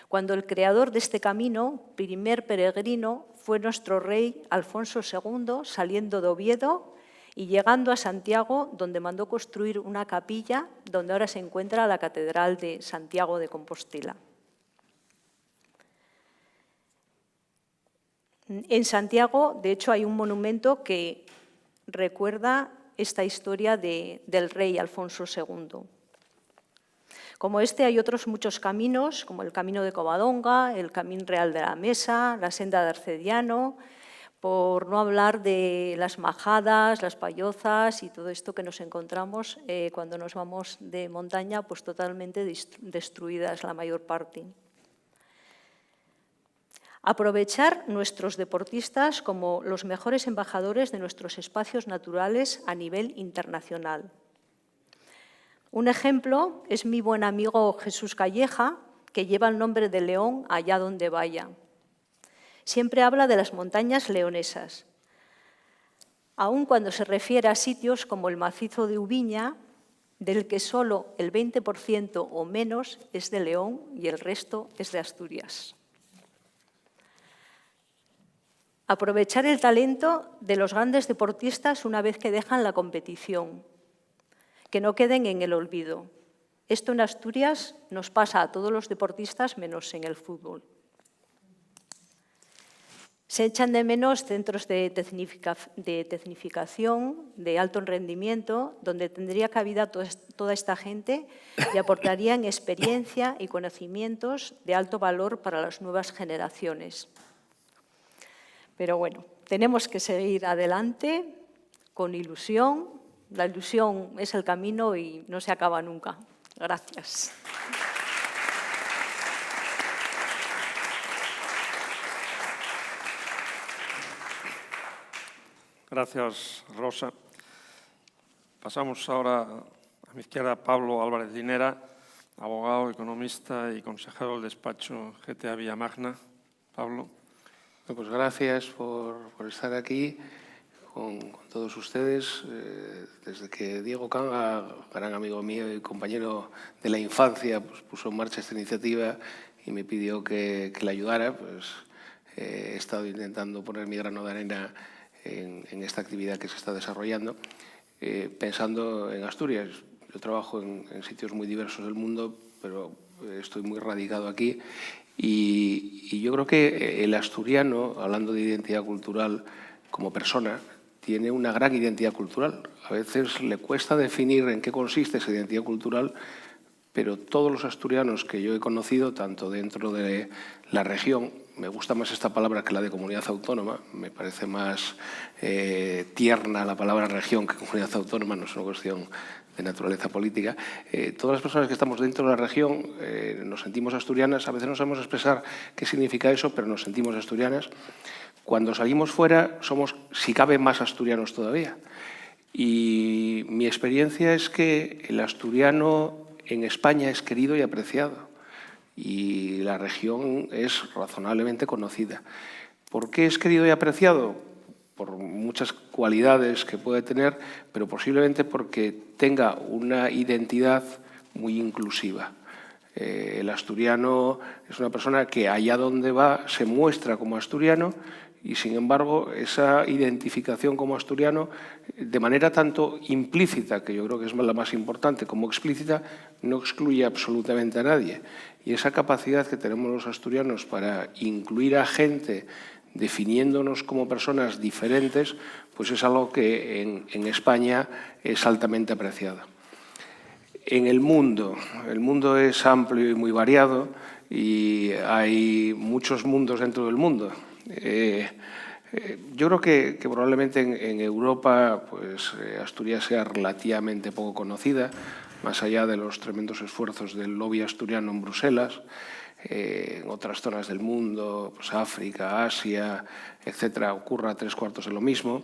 cuando el creador de este camino, primer peregrino, fue nuestro rey Alfonso II, saliendo de Oviedo y llegando a Santiago, donde mandó construir una capilla donde ahora se encuentra la Catedral de Santiago de Compostela. En Santiago, de hecho, hay un monumento que recuerda esta historia del rey Alfonso II. Como este hay otros muchos caminos, como el Camino de Covadonga, el Camino Real de la Mesa, la Senda de Arcediano, por no hablar de las majadas, las payozas y todo esto que nos encontramos cuando nos vamos de montaña, pues totalmente destruidas la mayor parte. Aprovechar nuestros deportistas como los mejores embajadores de nuestros espacios naturales a nivel internacional. Un ejemplo es mi buen amigo Jesús Calleja, que lleva el nombre de León allá donde vaya. Siempre habla de las montañas leonesas, aun cuando se refiere a sitios como el macizo de Ubiña, del que solo el 20% o menos es de León y el resto es de Asturias. Aprovechar el talento de los grandes deportistas una vez que dejan la competición, que no queden en el olvido. Esto en Asturias nos pasa a todos los deportistas menos en el fútbol. Se echan de menos centros de tecnificación, de alto rendimiento, donde tendría cabida toda esta gente y aportarían experiencia y conocimientos de alto valor para las nuevas generaciones. Pero bueno, tenemos que seguir adelante con ilusión. La ilusión es el camino y no se acaba nunca. Gracias. Gracias, Rosa. Pasamos ahora a mi izquierda a Pablo Álvarez Linera, abogado, economista y consejero del despacho GTA Villamagna. Pablo. Pues gracias por estar aquí con todos ustedes. Desde que Diego Canga, gran amigo mío y compañero de la infancia, pues puso en marcha esta iniciativa y me pidió que le ayudara, pues he estado intentando poner mi grano de arena en esta actividad que se está desarrollando, pensando en Asturias. Yo trabajo en sitios muy diversos del mundo, pero estoy muy radicado aquí. Y yo creo que el asturiano, hablando de identidad cultural como persona, tiene una gran identidad cultural. A veces le cuesta definir en qué consiste esa identidad cultural, pero todos los asturianos que yo he conocido, tanto dentro de la región, me gusta más esta palabra que la de comunidad autónoma, me parece más tierna la palabra región que comunidad autónoma, no es una cuestión de naturaleza política. Todas las personas que estamos dentro de la región nos sentimos asturianas, a veces no sabemos expresar qué significa eso, pero nos sentimos asturianas. Cuando salimos fuera somos, si cabe, más asturianos todavía. Y mi experiencia es que el asturiano en España es querido y apreciado y la región es razonablemente conocida. ¿Por qué es querido y apreciado? Por muchas cualidades que puede tener, pero posiblemente porque tenga una identidad muy inclusiva. El asturiano es una persona que allá donde va se muestra como asturiano y, sin embargo, esa identificación como asturiano, de manera tanto implícita, que yo creo que es la más importante, como explícita, no excluye absolutamente a nadie. Y esa capacidad que tenemos los asturianos para incluir a gente definiéndonos como personas diferentes, pues es algo que en España es altamente apreciado. En el mundo es amplio y muy variado y hay muchos mundos dentro del mundo. Yo creo que probablemente en Europa pues, Asturias sea relativamente poco conocida, más allá de los tremendos esfuerzos del lobby asturiano en Bruselas. En otras zonas del mundo, pues África, Asia, etcétera, ocurra 3/4 de lo mismo.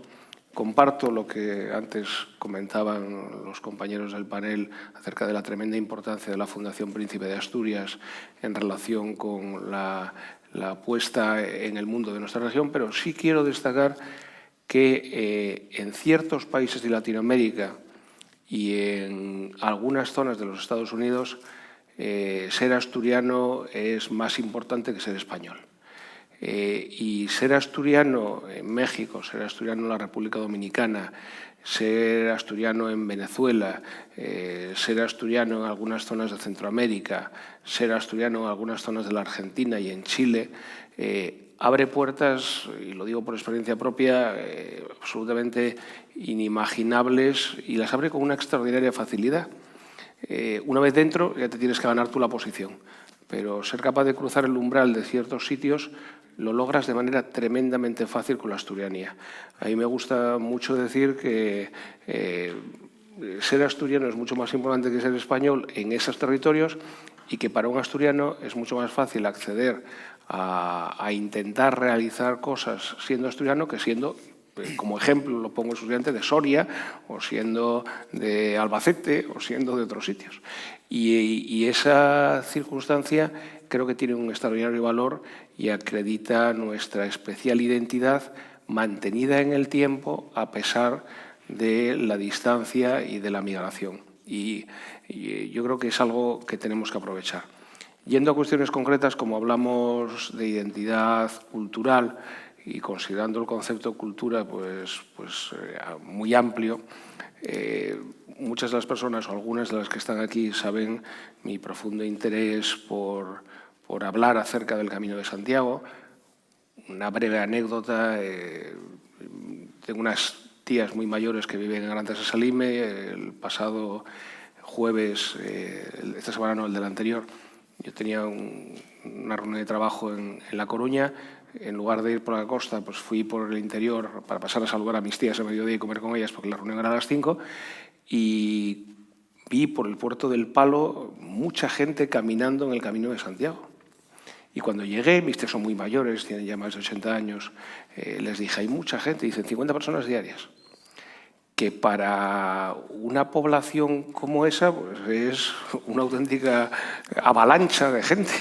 Comparto lo que antes comentaban los compañeros del panel acerca de la tremenda importancia de la Fundación Príncipe de Asturias en relación con la puesta en el mundo de nuestra región, pero sí quiero destacar que en ciertos países de Latinoamérica y en algunas zonas de los Estados Unidos ser asturiano es más importante que ser español. Y ser asturiano en México, ser asturiano en la República Dominicana, ser asturiano en Venezuela, ser asturiano en algunas zonas de Centroamérica, ser asturiano en algunas zonas de la Argentina y en Chile, abre puertas, y lo digo por experiencia propia, absolutamente inimaginables, y las abre con una extraordinaria facilidad. Una vez dentro ya te tienes que ganar tú la posición, pero ser capaz de cruzar el umbral de ciertos sitios lo logras de manera tremendamente fácil con la asturianía. A mí me gusta mucho decir que ser asturiano es mucho más importante que ser español en esos territorios y que para un asturiano es mucho más fácil acceder a intentar realizar cosas siendo asturiano que siendo, como ejemplo lo pongo estudiante, de Soria o siendo de Albacete o siendo de otros sitios. Y esa circunstancia creo que tiene un extraordinario valor y acredita nuestra especial identidad mantenida en el tiempo a pesar de la distancia y de la migración. Y yo creo que es algo que tenemos que aprovechar. Yendo a cuestiones concretas, como hablamos de identidad cultural y considerando el concepto cultura pues muy amplio, muchas de las personas o algunas de las que están aquí saben mi profundo interés por hablar acerca del Camino de Santiago. Una breve anécdota, tengo unas tías muy mayores que viven en Arantas de Salime. El pasado jueves, esta semana no, el del anterior, yo tenía una reunión de trabajo en La Coruña. En lugar de ir por la costa, pues fui por el interior para pasar a saludar a mis tías a mediodía y comer con ellas porque la reunión era a las 5, y vi por el Puerto del Palo mucha gente caminando en el Camino de Santiago. Y cuando llegué, mis tías son muy mayores, tienen ya más de 80 años, les dije, hay mucha gente, dicen 50 personas diarias, que para una población como esa pues es una auténtica avalancha de gente.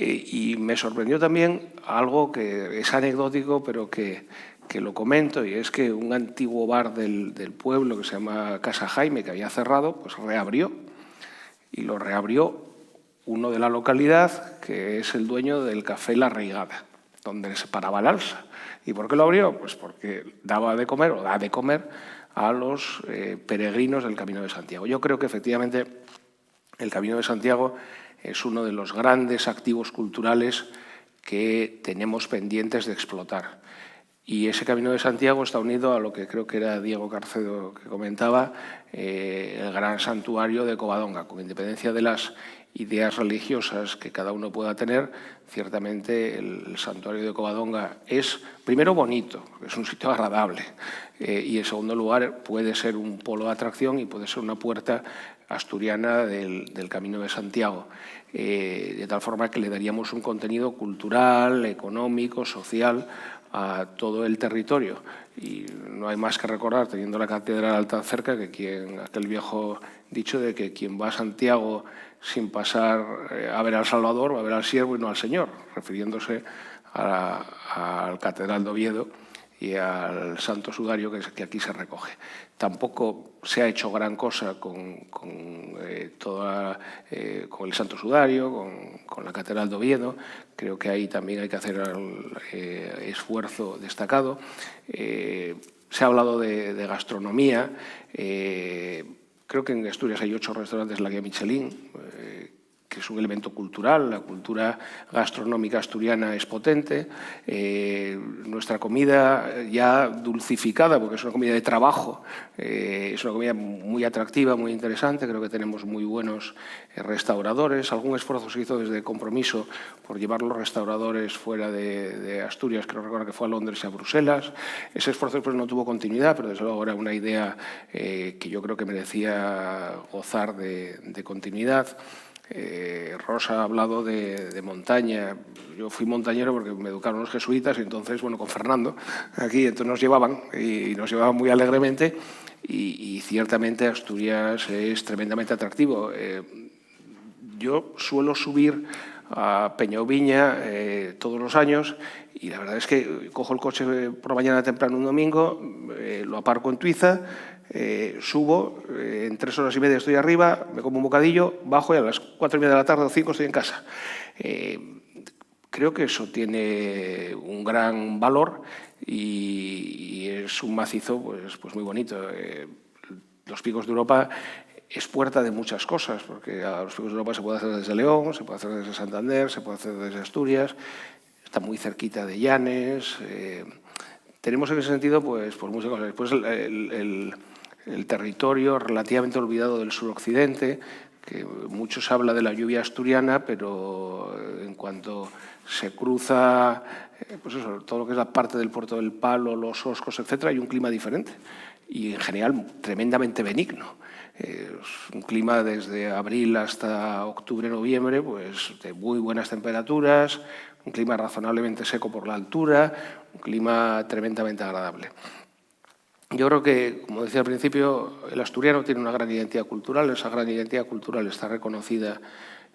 Y me sorprendió también algo que es anecdótico, pero que lo comento, y es que un antiguo bar del pueblo que se llama Casa Jaime, que había cerrado, pues reabrió. Y lo reabrió uno de la localidad, que es el dueño del Café La Reigada, donde se paraba el alza. ¿Y por qué lo abrió? Pues porque daba de comer, o da de comer, a los peregrinos del Camino de Santiago. Yo creo que efectivamente el Camino de Santiago es uno de los grandes activos culturales que tenemos pendientes de explotar. Y ese Camino de Santiago está unido a lo que creo que era Diego Carcedo que comentaba, el gran santuario de Covadonga. Con independencia de las ideas religiosas que cada uno pueda tener, ciertamente el santuario de Covadonga es, primero, bonito, es un sitio agradable, y en segundo lugar puede ser un polo de atracción y puede ser una puerta asturiana del Camino de Santiago, de tal forma que le daríamos un contenido cultural, económico, social a todo el territorio. Y no hay más que recordar, teniendo la catedral tan cerca, que aquel viejo dicho de que quien va a Santiago sin pasar a ver al Salvador va a ver al siervo y no al Señor, refiriéndose al Catedral de Oviedo y al Santo Sudario que aquí se recoge. Tampoco se ha hecho gran cosa con el Santo Sudario, con la Catedral de Oviedo. Creo que ahí también hay que hacer esfuerzo destacado. Se ha hablado de gastronomía. Creo que en Asturias hay 8 restaurantes de la guía Michelin, que es un elemento cultural. La cultura gastronómica asturiana es potente. Nuestra comida ya dulcificada, porque es una comida de trabajo, es una comida muy atractiva, muy interesante. Creo que tenemos muy buenos restauradores. Algún esfuerzo se hizo desde Compromiso por llevar los restauradores fuera de Asturias. Creo recordar que fue a Londres y a Bruselas. Ese esfuerzo después no tuvo continuidad, pero desde luego era una idea que yo creo que merecía gozar de continuidad. Rosa ha hablado de montaña. Yo fui montañero porque me educaron los jesuitas y entonces, bueno, con Fernando aquí, entonces nos llevaban y nos llevaban muy alegremente y ciertamente Asturias es tremendamente atractivo. Yo suelo subir a Peñauviña todos los años, y la verdad es que cojo el coche por la mañana temprano un domingo, lo aparco en Tuiza, subo, en 3 horas y media estoy arriba, me como un bocadillo, bajo y a las 4:30 de la tarde o 5 estoy en casa. Creo que eso tiene un gran valor y es un macizo pues muy bonito. Los Picos de Europa es puerta de muchas cosas, porque a los Picos de Europa se puede hacer desde León, se puede hacer desde Santander, se puede hacer desde Asturias, está muy cerquita de Llanes. Tenemos en ese sentido pues muchas cosas. Después el territorio relativamente olvidado del suroccidente, que mucho se habla de la lluvia asturiana, pero en cuanto se cruza pues eso, todo lo que es la parte del Puerto del Palo, los Oscos, etcétera, hay un clima diferente y en general tremendamente benigno. Es un clima desde abril hasta octubre, noviembre, pues de muy buenas temperaturas, un clima razonablemente seco por la altura, un clima tremendamente agradable. Yo creo que, como decía al principio, el asturiano tiene una gran identidad cultural. Esa gran identidad cultural está reconocida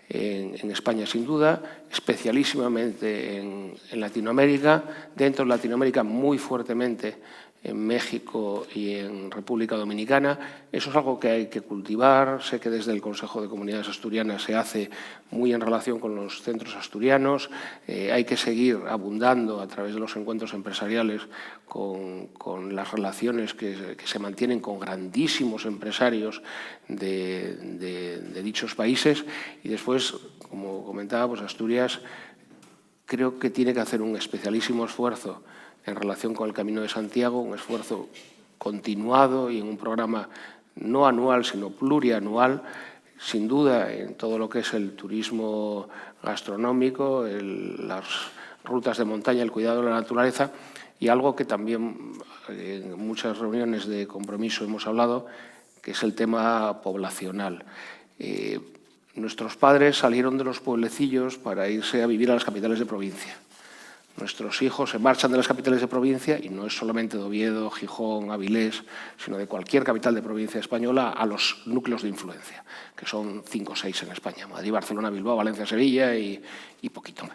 en España, sin duda, especialísimamente en Latinoamérica, dentro de Latinoamérica muy fuertemente en México y en República Dominicana. Eso es algo que hay que cultivar. Sé que desde el Consejo de Comunidades Asturianas se hace muy en relación con los centros asturianos. Hay que seguir abundando a través de los encuentros empresariales con las relaciones que se mantienen con grandísimos empresarios de dichos países. Y después, como comentaba, pues Asturias creo que tiene que hacer un especialísimo esfuerzo en relación con el Camino de Santiago, un esfuerzo continuado y en un programa no anual, sino plurianual, sin duda en todo lo que es el turismo gastronómico, las rutas de montaña, el cuidado de la naturaleza, y algo que también en muchas reuniones de compromiso hemos hablado, que es el tema poblacional. Nuestros padres salieron de los pueblecillos para irse a vivir a las capitales de provincia. Nuestros hijos se marchan de las capitales de provincia, y no es solamente de Oviedo, Gijón, Avilés, sino de cualquier capital de provincia española, a los núcleos de influencia, que son 5 o 6 en España: Madrid, Barcelona, Bilbao, Valencia, Sevilla y poquito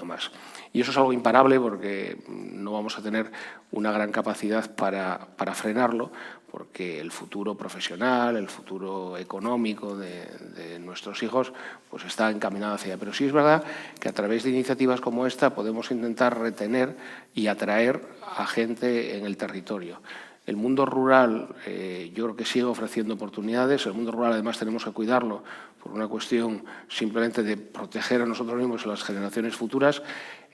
más. Y eso es algo imparable, porque no vamos a tener una gran capacidad para frenarlo, porque el futuro profesional, el futuro económico de nuestros hijos pues está encaminado hacia allá. Pero sí es verdad que a través de iniciativas como esta podemos intentar retener y atraer a gente en el territorio. El mundo rural yo creo que sigue ofreciendo oportunidades. El mundo rural además tenemos que cuidarlo por una cuestión simplemente de proteger a nosotros mismos y a las generaciones futuras.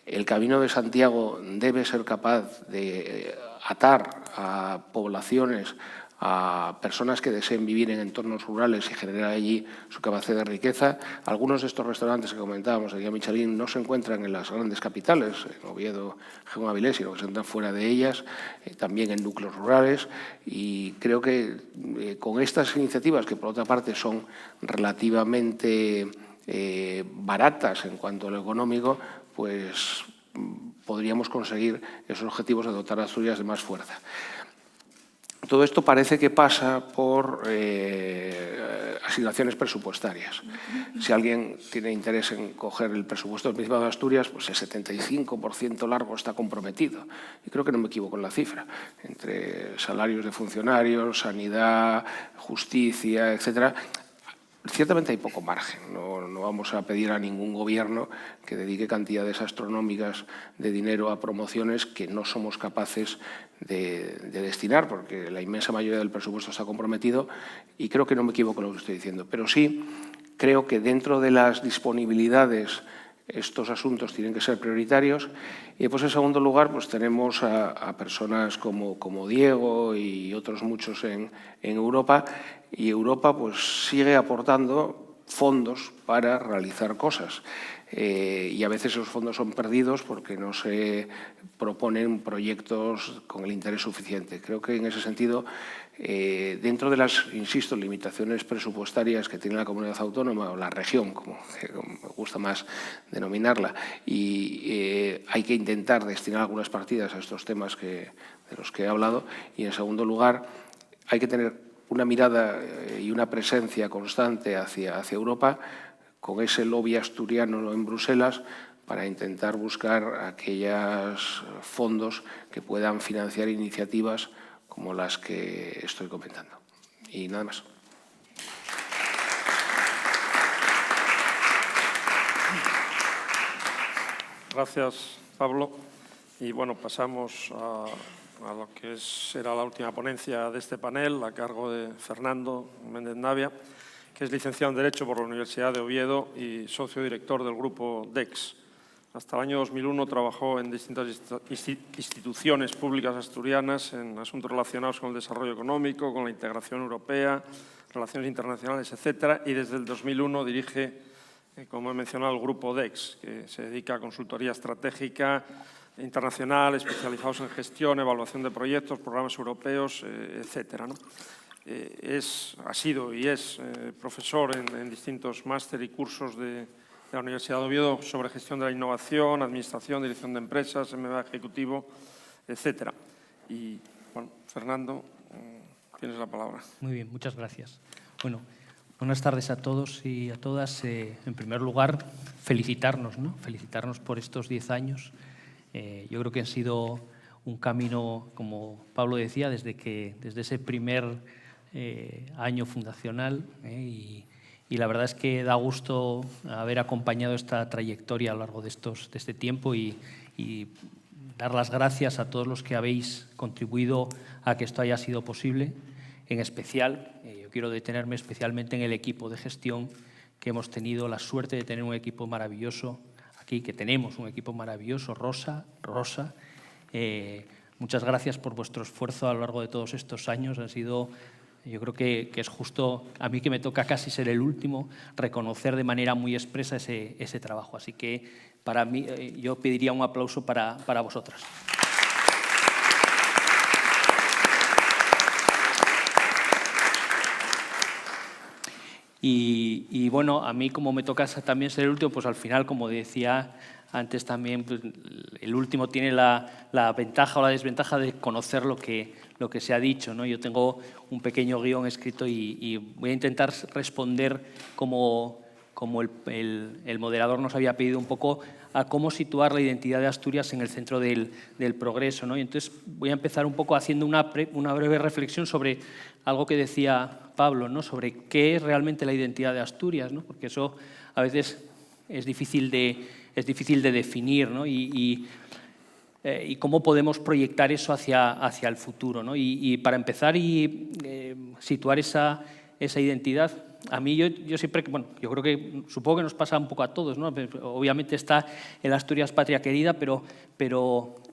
El Camino de Santiago debe ser capaz de atar a poblaciones, a personas que deseen vivir en entornos rurales y generar allí su capacidad de riqueza. Algunos de estos restaurantes que comentábamos de Guía Michelin no se encuentran en las grandes capitales, en Oviedo, Gijón, Avilés, sino que se encuentran fuera de ellas, también en núcleos rurales. Y creo que con estas iniciativas, que por otra parte son relativamente baratas en cuanto a lo económico, pues podríamos conseguir esos objetivos de dotar a Asturias de más fuerza. Todo esto parece que pasa por asignaciones presupuestarias. Si alguien tiene interés en coger el presupuesto del Principado de Asturias, pues el 75% largo está comprometido. Y creo que no me equivoco en la cifra. Entre salarios de funcionarios, sanidad, justicia, etcétera. Ciertamente hay poco margen. No vamos a pedir a ningún gobierno que dedique cantidades astronómicas de dinero a promociones que no somos capaces de destinar, porque la inmensa mayoría del presupuesto está comprometido, y creo que no me equivoco en lo que estoy diciendo. Pero sí creo que dentro de las disponibilidades estos asuntos tienen que ser prioritarios. Y después, en segundo lugar, pues tenemos a personas como Diego y otros muchos en Europa, y Europa pues sigue aportando fondos para realizar cosas. Y a veces esos fondos son perdidos porque no se proponen proyectos con el interés suficiente. Creo que en ese sentido, dentro de las, insisto, limitaciones presupuestarias que tiene la comunidad autónoma o la región, como me gusta más denominarla, y hay que intentar destinar algunas partidas a estos temas de los que he hablado. Y en segundo lugar, hay que tener una mirada y una presencia constante hacia Europa, ese lobby asturiano en Bruselas para intentar buscar aquellos fondos que puedan financiar iniciativas como las que estoy comentando. Y nada más. Gracias, Pablo. Y bueno, pasamos a lo que será la última ponencia de este panel, a cargo de Fernando Méndez Navia, que es licenciado en Derecho por la Universidad de Oviedo y socio director del grupo DEX. Hasta el año 2001 trabajó en distintas instituciones públicas asturianas en asuntos relacionados con el desarrollo económico, con la integración europea, relaciones internacionales, etcétera, y desde el 2001 dirige, como he mencionado, el grupo DEX, que se dedica a consultoría estratégica internacional, especializados en gestión, evaluación de proyectos, programas europeos, etcétera, ¿no? Ha sido y es profesor en distintos máster y cursos de la Universidad de Oviedo sobre gestión de la innovación, administración, dirección de empresas, MBA ejecutivo, etcétera. Y, bueno, Fernando, tienes la palabra. Muy bien, muchas gracias. Bueno, buenas tardes a todos y a todas. En primer lugar, felicitarnos, ¿no? Felicitarnos por estos 10 años. Yo creo que han sido un camino, como Pablo decía, desde ese primer año fundacional, y la verdad es que da gusto haber acompañado esta trayectoria a lo largo de este tiempo y dar las gracias a todos los que habéis contribuido a que esto haya sido posible. En especial, yo quiero detenerme especialmente en el equipo de gestión, que hemos tenido la suerte de tener un equipo maravilloso aquí, que tenemos un equipo maravilloso, Rosa. Muchas gracias por vuestro esfuerzo a lo largo de todos estos años. Han sido, yo creo que es justo, a mí que me toca casi ser el último, reconocer de manera muy expresa ese trabajo. Así que para mí, yo pediría un aplauso para vosotras. Y bueno, a mí como me toca también ser el último, pues al final, como decía antes también, pues el último tiene la ventaja o la desventaja de conocer lo que se ha dicho, ¿no? Yo tengo un pequeño guión escrito y voy a intentar responder como el moderador nos había pedido un poco a cómo situar la identidad de Asturias en el centro del progreso, ¿no? Y entonces voy a empezar un poco haciendo una breve reflexión sobre algo que decía Pablo, ¿no? Sobre qué es realmente la identidad de Asturias, ¿no? Porque eso a veces es difícil de definir, ¿no? Y cómo podemos proyectar eso hacia el futuro, ¿no? Y para empezar y situar esa identidad, a mí yo siempre, bueno, yo creo que, supongo que nos pasa un poco a todos, ¿no? Obviamente está el Asturias Patria Querida, pero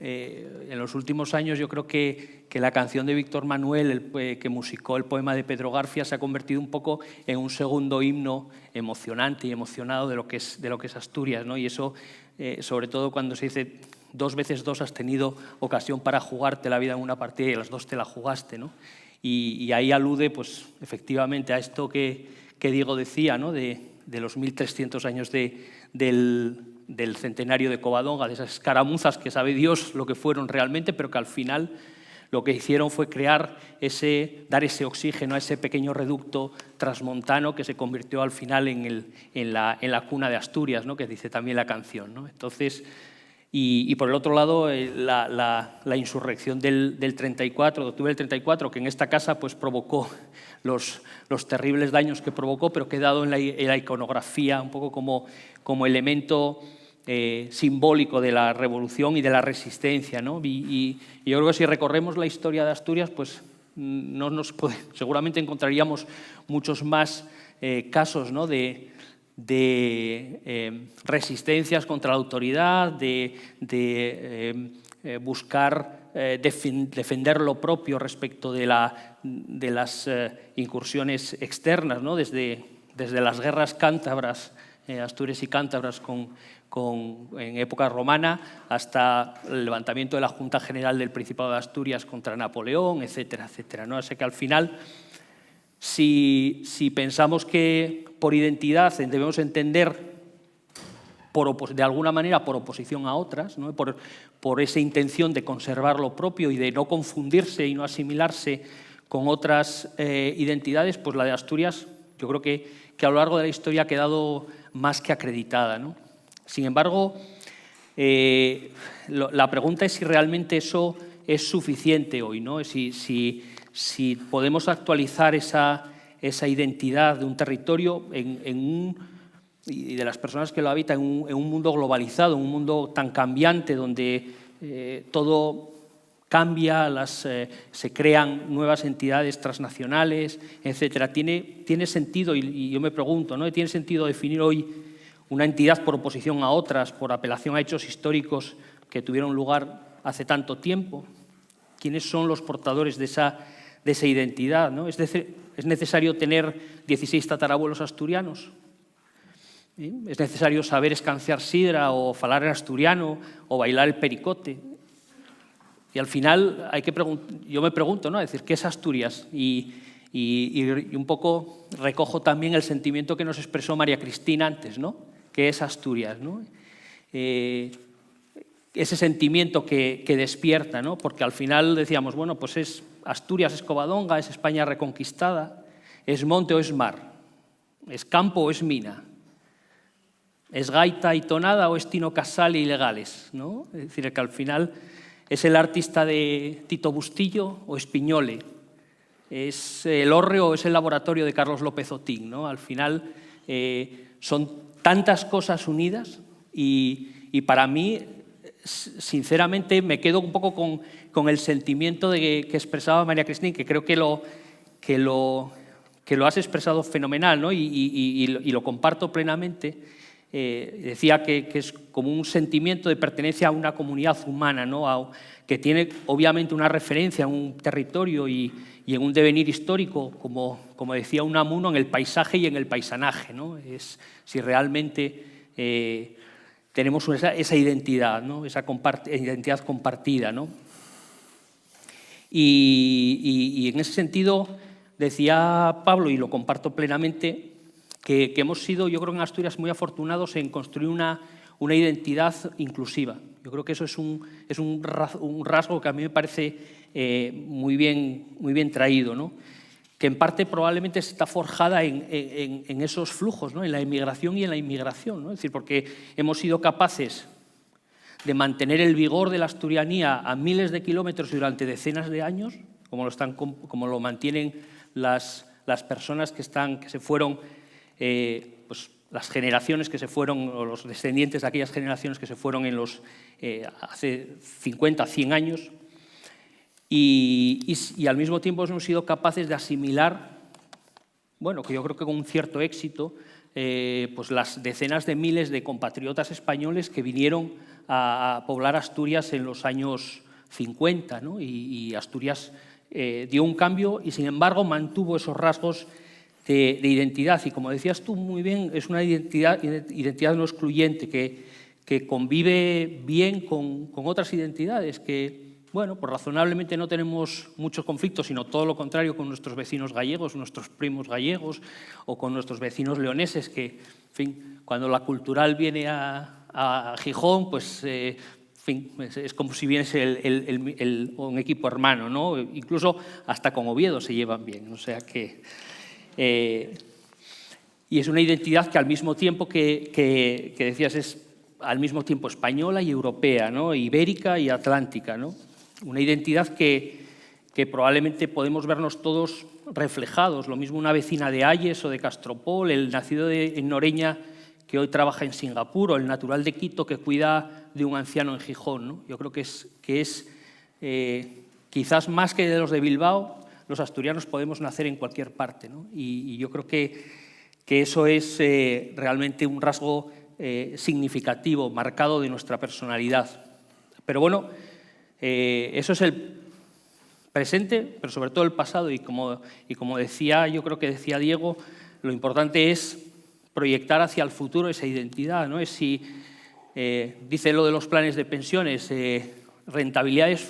en los últimos años yo creo que la canción de Víctor Manuel, que musicó el poema de Pedro García, se ha convertido un poco en un segundo himno emocionante y emocionado de lo que es Asturias, ¿no? Y eso, sobre todo cuando se dice 2 veces 2 has tenido ocasión para jugarte la vida en una partida y las 2 te la jugaste, ¿no? Y ahí alude, pues, efectivamente a esto que Diego decía, ¿no? De los 1300 años del centenario de Covadonga, de esas escaramuzas que sabe Dios lo que fueron realmente, pero que al final lo que hicieron fue dar ese oxígeno a ese pequeño reducto transmontano que se convirtió al final en la cuna de Asturias, ¿no? Que dice también la canción, ¿no? Entonces, y por el otro lado, la insurrección del 34, de octubre del 34, que en esta casa pues provocó los terribles daños que provocó, pero quedado en la iconografía un poco como elemento simbólico de la revolución y de la resistencia, ¿no? Y yo creo que si recorremos la historia de Asturias, pues seguramente encontraríamos muchos más casos, ¿no? de resistencias contra la autoridad, de buscar defender lo propio respecto de las incursiones externas, ¿no? Desde las guerras cántabras, Asturias y cántabras en época romana, hasta el levantamiento de la Junta General del Principado de Asturias contra Napoleón, etcétera, etcétera, ¿no? Así que al final, si pensamos que por identidad debemos entender de alguna manera por oposición a otras, ¿no? por esa intención de conservar lo propio y de no confundirse y no asimilarse con otras identidades, pues la de Asturias yo creo que a lo largo de la historia ha quedado más que acreditada, ¿no? Sin embargo, la pregunta es si realmente eso es suficiente hoy, ¿no? Si podemos actualizar esa identidad de un territorio y de las personas que lo habitan en un mundo globalizado, en un mundo tan cambiante donde todo cambia, se crean nuevas entidades transnacionales, etcétera. ¿Tiene sentido, y yo me pregunto, ¿no? ¿Tiene sentido definir hoy una entidad por oposición a otras, por apelación a hechos históricos que tuvieron lugar hace tanto tiempo? ¿Quiénes son los portadores de esa identidad, ¿no? ¿Es necesario tener 16 tatarabuelos asturianos? ¿Sí? ¿Es necesario saber escanciar sidra o falar en asturiano o bailar el pericote? Y al final yo me pregunto, ¿no? Es decir, ¿qué es Asturias? Y un poco recojo también el sentimiento que nos expresó María Cristina antes, ¿no? ¿Qué es Asturias, ¿no? Ese sentimiento que despierta, ¿no? Porque al final decíamos, bueno, pues Asturias es Covadonga, es España reconquistada, es monte o es mar, es campo o es mina, es gaita y tonada o es Tino Casal y Legales, ¿no? Es decir, que al final es el artista de Tito Bustillo o Espiñole, es el hórreo o es el laboratorio de Carlos López Otín, ¿no? Al final son tantas cosas unidas y para mí, sinceramente, me quedo un poco con el sentimiento que expresaba María Cristina, que creo que lo has expresado fenomenal, ¿no? y lo comparto plenamente. Decía que es como un sentimiento de pertenencia a una comunidad humana, ¿no? Que tiene obviamente una referencia en un territorio y en un devenir histórico, como decía Unamuno, en el paisaje y en el paisanaje, ¿no? Es si realmente tenemos esa identidad, ¿no? Esa identidad compartida, ¿no? Y en ese sentido decía Pablo, y lo comparto plenamente, que hemos sido, yo creo, en Asturias muy afortunados en construir una identidad inclusiva. Yo creo que eso es un rasgo que a mí me parece muy bien traído, ¿no? Que en parte probablemente está forjada en esos flujos, ¿no? En la emigración y en la inmigración, ¿no? Es decir, porque hemos sido capaces de mantener el vigor de la asturianía a miles de kilómetros durante decenas de años, como lo mantienen las personas que se fueron, pues las generaciones que se fueron, o los descendientes de aquellas generaciones que se fueron hace 50, 100 años, y al mismo tiempo hemos sido capaces de asimilar, bueno, que yo creo que con un cierto éxito, pues las decenas de miles de compatriotas españoles que vinieron a poblar Asturias en los años 50, ¿no? Y Asturias dio un cambio y, sin embargo, mantuvo esos rasgos de identidad. Y como decías tú muy bien, es una identidad no excluyente que convive bien con otras identidades que, bueno, pues razonablemente no tenemos muchos conflictos, sino todo lo contrario con nuestros vecinos gallegos, nuestros primos gallegos, o con nuestros vecinos leoneses, que, en fin, cuando la Cultural viene a Gijón, pues en fin, es como si viese un equipo hermano, ¿no? Incluso hasta con Oviedo se llevan bien, o sea que... y es una identidad que al mismo tiempo que decías es al mismo tiempo española y europea, ¿no? Ibérica y atlántica, ¿no? Una identidad que probablemente podemos vernos todos reflejados. Lo mismo una vecina de Ayes o de Castropol, el nacido en Noreña que hoy trabaja en Singapur, o el natural de Quito que cuida de un anciano en Gijón, ¿no? Yo creo que es quizás más que de los de Bilbao, los asturianos podemos nacer en cualquier parte, ¿no? Y yo creo que eso es realmente un rasgo significativo, marcado de nuestra personalidad. Pero bueno, eso es el presente, pero sobre todo el pasado, y como decía, yo creo que decía Diego, lo importante es proyectar hacia el futuro esa identidad, ¿no? Es si, dice lo de los planes de pensiones, rentabilidades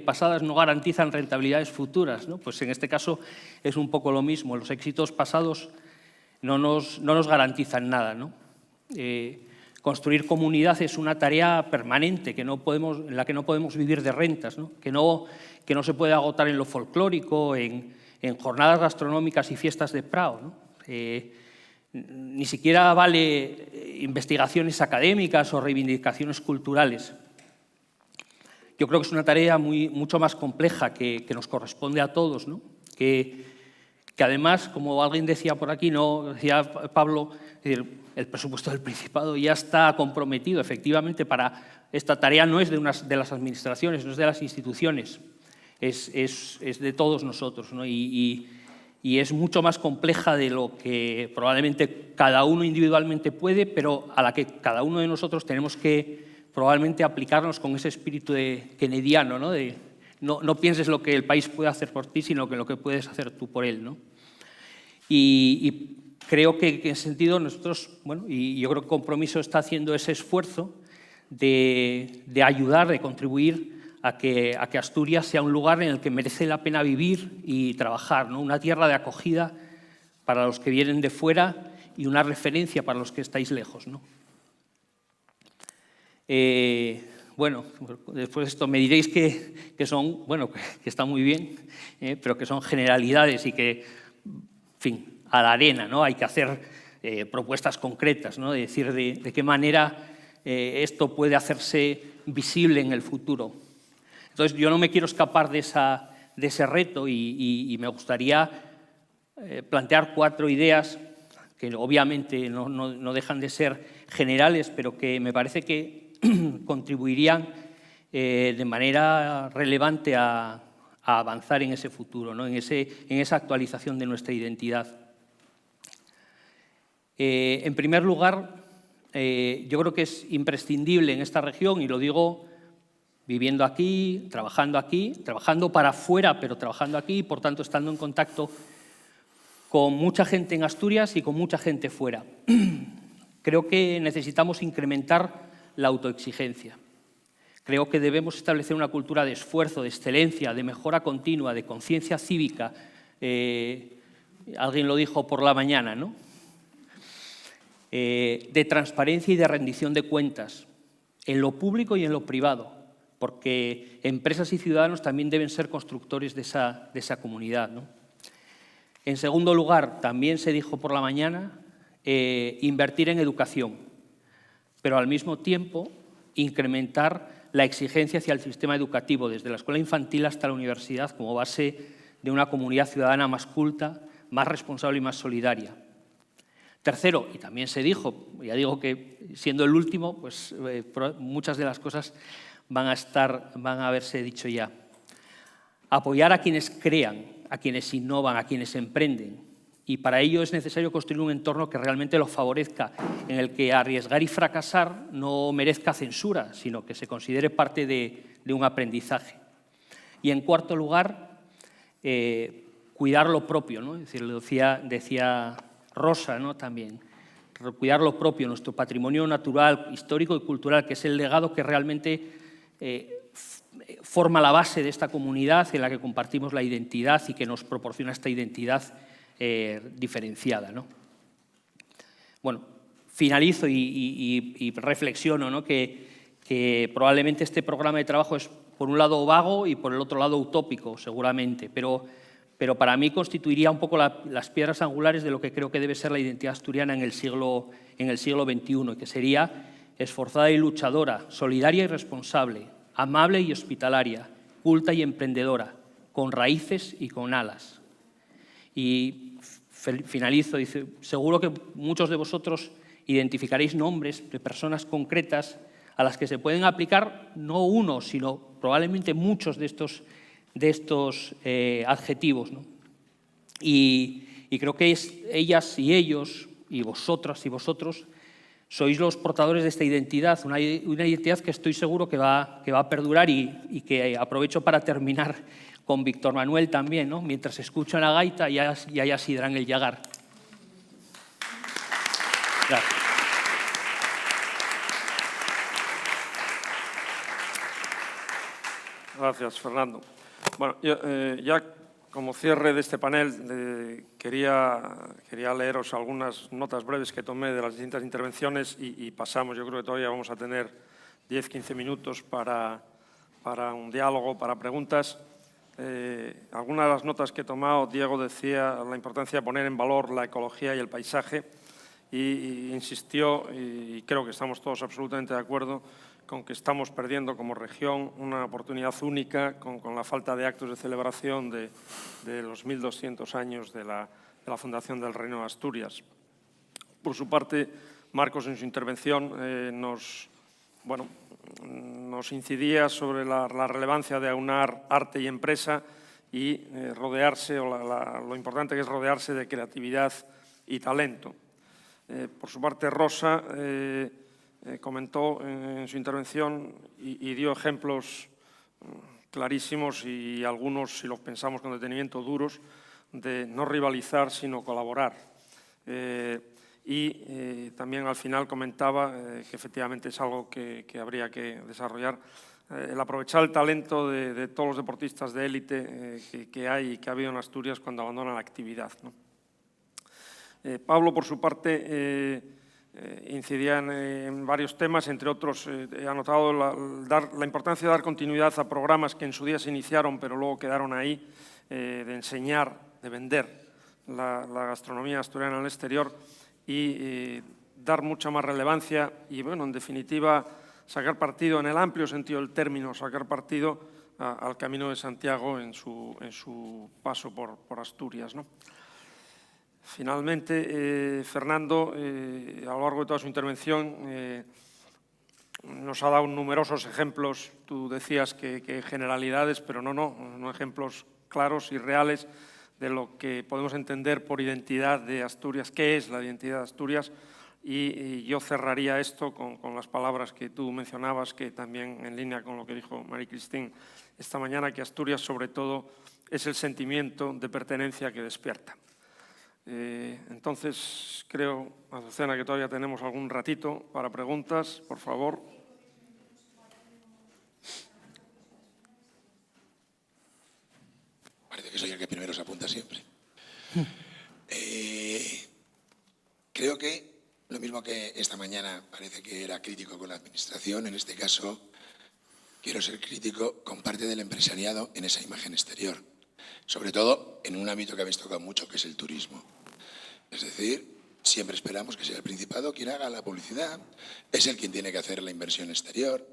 pasadas no garantizan rentabilidades futuras, ¿no? Pues en este caso es un poco lo mismo. Los éxitos pasados no nos garantizan nada, ¿no? Construir comunidad es una tarea permanente en la que no podemos vivir de rentas, ¿no? Que no se puede agotar en lo folclórico, en jornadas gastronómicas y fiestas de Prado, ¿no? Ni siquiera vale investigaciones académicas o reivindicaciones culturales. Yo creo que es una tarea mucho más compleja que nos corresponde a todos, ¿no? Que además, como alguien decía por aquí, ¿no? Decía Pablo, el presupuesto del Principado ya está comprometido, efectivamente, para esta tarea no es de las administraciones, no es de las instituciones, es de todos nosotros, ¿no? Y es mucho más compleja de lo que probablemente cada uno individualmente puede, pero a la que cada uno de nosotros tenemos que probablemente aplicarnos con ese espíritu kennediano, ¿no? De no pienses lo que el país puede hacer por ti, sino que lo que puedes hacer tú por él, ¿no? Y creo que en ese sentido nosotros, bueno, y yo creo que Compromiso está haciendo ese esfuerzo de ayudar, de contribuir a que Asturias sea un lugar en el que merece la pena vivir y trabajar, ¿no? Una tierra de acogida para los que vienen de fuera y una referencia para los que estáis lejos, ¿no? Bueno, después de esto me diréis que son, bueno, que está muy bien, pero que son generalidades y que, en fin, a la arena, ¿no? Hay que hacer propuestas concretas, ¿no? De decir de qué manera esto puede hacerse visible en el futuro. Entonces, yo no me quiero escapar de ese reto y me gustaría plantear 4 ideas que obviamente no dejan de ser generales, pero que me parece que contribuirían de manera relevante a avanzar en ese futuro, ¿no? en esa actualización de nuestra identidad. En primer lugar, yo creo que es imprescindible en esta región, y lo digo viviendo aquí, trabajando para afuera, pero trabajando aquí, y por tanto estando en contacto con mucha gente en Asturias y con mucha gente fuera. Creo que necesitamos incrementar la autoexigencia. Creo que debemos establecer una cultura de esfuerzo, de excelencia, de mejora continua, de conciencia cívica. Alguien lo dijo por la mañana, ¿no? De transparencia y de rendición de cuentas, en lo público y en lo privado, porque empresas y ciudadanos también deben ser constructores de esa comunidad, ¿no? En segundo lugar, también se dijo por la mañana, invertir en educación, pero al mismo tiempo incrementar la exigencia hacia el sistema educativo, desde la escuela infantil hasta la universidad, como base de una comunidad ciudadana más culta, más responsable y más solidaria. Tercero, y también se dijo, ya digo que siendo el último, pues muchas de las cosas van a haberse dicho ya. Apoyar a quienes crean, a quienes innovan, a quienes emprenden. Y para ello es necesario construir un entorno que realmente lo favorezca, en el que arriesgar y fracasar no merezca censura, sino que se considere parte de un aprendizaje. Y en cuarto lugar, cuidar lo propio, ¿no? Es decir, lo decía Rosa, ¿no? También, cuidar lo propio, nuestro patrimonio natural, histórico y cultural, que es el legado que realmente forma la base de esta comunidad en la que compartimos la identidad y que nos proporciona esta identidad diferenciada, ¿no? Bueno, finalizo y reflexiono, ¿no? que probablemente este programa de trabajo es por un lado vago y por el otro lado utópico, seguramente, pero para mí constituiría un poco las piedras angulares de lo que creo que debe ser la identidad asturiana en el siglo XXI, que sería esforzada y luchadora, solidaria y responsable, amable y hospitalaria, culta y emprendedora, con raíces y con alas. Y finalizo, dice, seguro que muchos de vosotros identificaréis nombres de personas concretas a las que se pueden aplicar no uno, sino probablemente muchos de estos adjetivos, ¿no? Y creo que ellas y ellos, y vosotras y vosotros, sois los portadores de esta identidad, una identidad que estoy seguro que va a perdurar y que aprovecho para terminar con Víctor Manuel también, ¿no? Mientras escuchan la gaita ya sidran el llagar. Gracias. Gracias, Fernando. Bueno, yo, ya como cierre de este panel, quería leeros algunas notas breves que tomé de las distintas intervenciones y pasamos, yo creo que todavía vamos a tener 10-15 minutos para un diálogo, para preguntas. Algunas de las notas que he tomado, Diego decía la importancia de poner en valor la ecología y el paisaje. y insistió, y creo que estamos todos absolutamente de acuerdo, con que estamos perdiendo como región una oportunidad única con la falta de actos de celebración de los 1200 años de la fundación del Reino de Asturias. Por su parte, Marcos, en su intervención, nos incidía sobre la relevancia de aunar arte y empresa y rodearse, o lo importante que es rodearse de creatividad y talento. Por su parte, Rosa comentó en su intervención y dio ejemplos clarísimos y algunos, si los pensamos con detenimiento, duros, de no rivalizar, sino colaborar. También al final comentaba que efectivamente es algo que habría que desarrollar, el aprovechar el talento de todos los deportistas de élite que hay y que ha habido en Asturias cuando abandonan la actividad, ¿no? Pablo, por su parte, incidía en varios temas, entre otros, he anotado la importancia de dar continuidad a programas que en su día se iniciaron, pero luego quedaron ahí, de enseñar, de vender la gastronomía asturiana en el exterior y dar mucha más relevancia y, bueno, en definitiva, sacar partido, en el amplio sentido del término, sacar partido al Camino de Santiago en su paso por Asturias, ¿no? Finalmente, Fernando, a lo largo de toda su intervención, nos ha dado numerosos ejemplos. Tú decías que generalidades, pero no ejemplos claros y reales de lo que podemos entender por identidad de Asturias, qué es la identidad de Asturias. Y yo cerraría esto con las palabras que tú mencionabas, que también en línea con lo que dijo Marie-Christine esta mañana, que Asturias sobre todo es el sentimiento de pertenencia que despierta. Entonces, creo, Azucena, que todavía tenemos algún ratito para preguntas, por favor. Parece que soy el que primero se apunta siempre. Creo que lo mismo que esta mañana parece que era crítico con la administración, en este caso quiero ser crítico con parte del empresariado en esa imagen exterior, sobre todo en un ámbito que habéis tocado mucho, que es el turismo. Es decir, siempre esperamos que sea el Principado quien haga la publicidad, es el quien tiene que hacer la inversión exterior.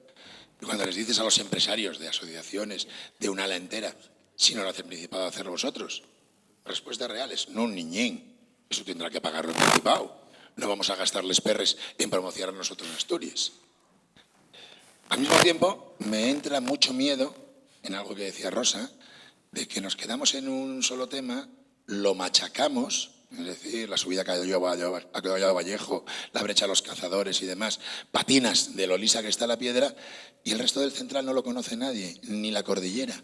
Y cuando les dices a los empresarios de asociaciones, de un ala entera, si no lo hace el Principado, hacerlo vosotros. Respuestas reales, no un niñín. Eso tendrá que pagarlo el Principado. No vamos a gastarles perres en promocionar nosotros en Asturias. Al mismo tiempo, me entra mucho miedo, en algo que decía Rosa, de que nos quedamos en un solo tema, lo machacamos, es decir, la subida a Cayo Vallejo, la brecha a los cazadores y demás, patinas de lo lisa que está la piedra, y el resto del central no lo conoce nadie, ni la cordillera.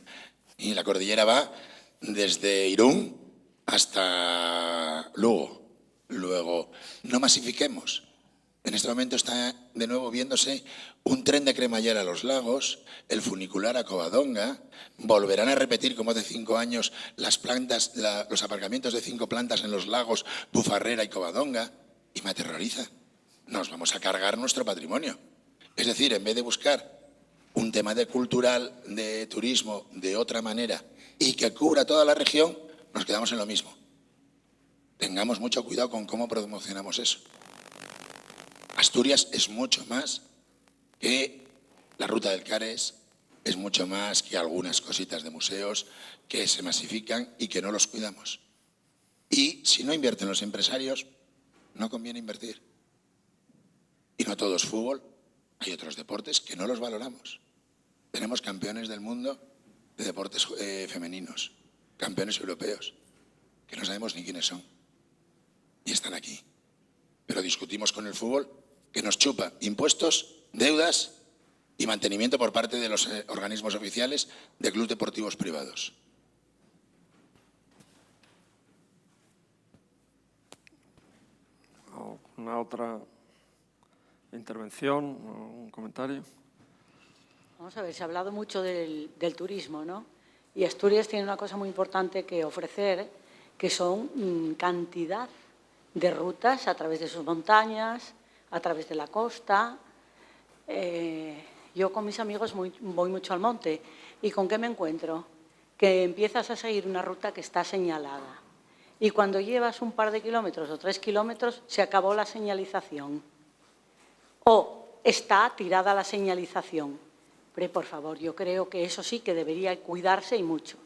Y la cordillera va desde Irún hasta Lugo. Luego, no masifiquemos. En este momento está de nuevo viéndose un tren de cremallera a los lagos, el funicular a Covadonga, volverán a repetir como hace 5 años las plantas, los aparcamientos de 5 plantas en los lagos Bufarrera y Covadonga, y me aterroriza. Nos vamos a cargar nuestro patrimonio. Es decir, en vez de buscar un tema cultural, de turismo, de otra manera, y que cubra toda la región, nos quedamos en lo mismo. Tengamos mucho cuidado con cómo promocionamos eso. Asturias es mucho más que la Ruta del Cares, es mucho más que algunas cositas de museos que se masifican y que no los cuidamos. Y si no invierten los empresarios, no conviene invertir. Y no todo es fútbol, hay otros deportes que no los valoramos. Tenemos campeones del mundo de deportes femeninos, campeones europeos, que no sabemos ni quiénes son. Y están aquí. Pero discutimos con el fútbol que nos chupa impuestos, deudas y mantenimiento por parte de los organismos oficiales de clubes deportivos privados. ¿Una otra intervención, un comentario? Vamos a ver, se ha hablado mucho del turismo, ¿no? Y Asturias tiene una cosa muy importante que ofrecer, que son cantidad de rutas a través de sus montañas, a través de la costa. Yo con mis amigos voy mucho al monte. ¿Y con qué me encuentro? Que empiezas a seguir una ruta que está señalada. y cuando llevas un par de kilómetros o 3 kilómetros se acabó la señalización o está tirada la señalización. Pero, por favor, yo creo que eso sí que debería cuidarse y mucho.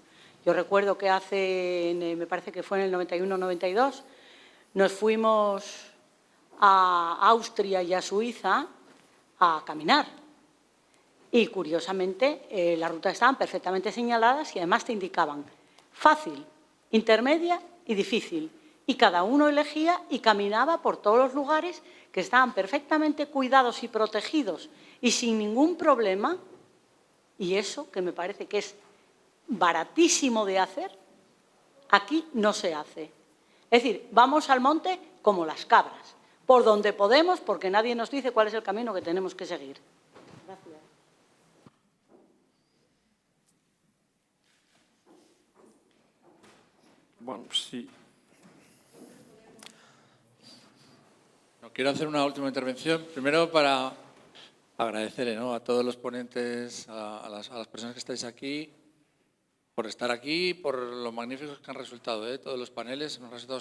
Yo recuerdo que me parece que fue en el 91-92, nos fuimos a Austria y a Suiza a caminar. Y, curiosamente, las rutas estaban perfectamente señaladas y además te indicaban fácil, intermedia y difícil. Y cada uno elegía y caminaba por todos los lugares que estaban perfectamente cuidados y protegidos y sin ningún problema. Y eso, que me parece que es baratísimo de hacer, aquí no se hace. Es decir, vamos al monte como las cabras, por donde podemos, porque nadie nos dice cuál es el camino que tenemos que seguir. Gracias. Bueno, sí. Quiero hacer una última intervención. Primero, para agradecer, ¿no?, a todos los ponentes, a las personas que estáis aquí, por estar aquí, por lo magníficos que han resultado, todos los paneles han resultado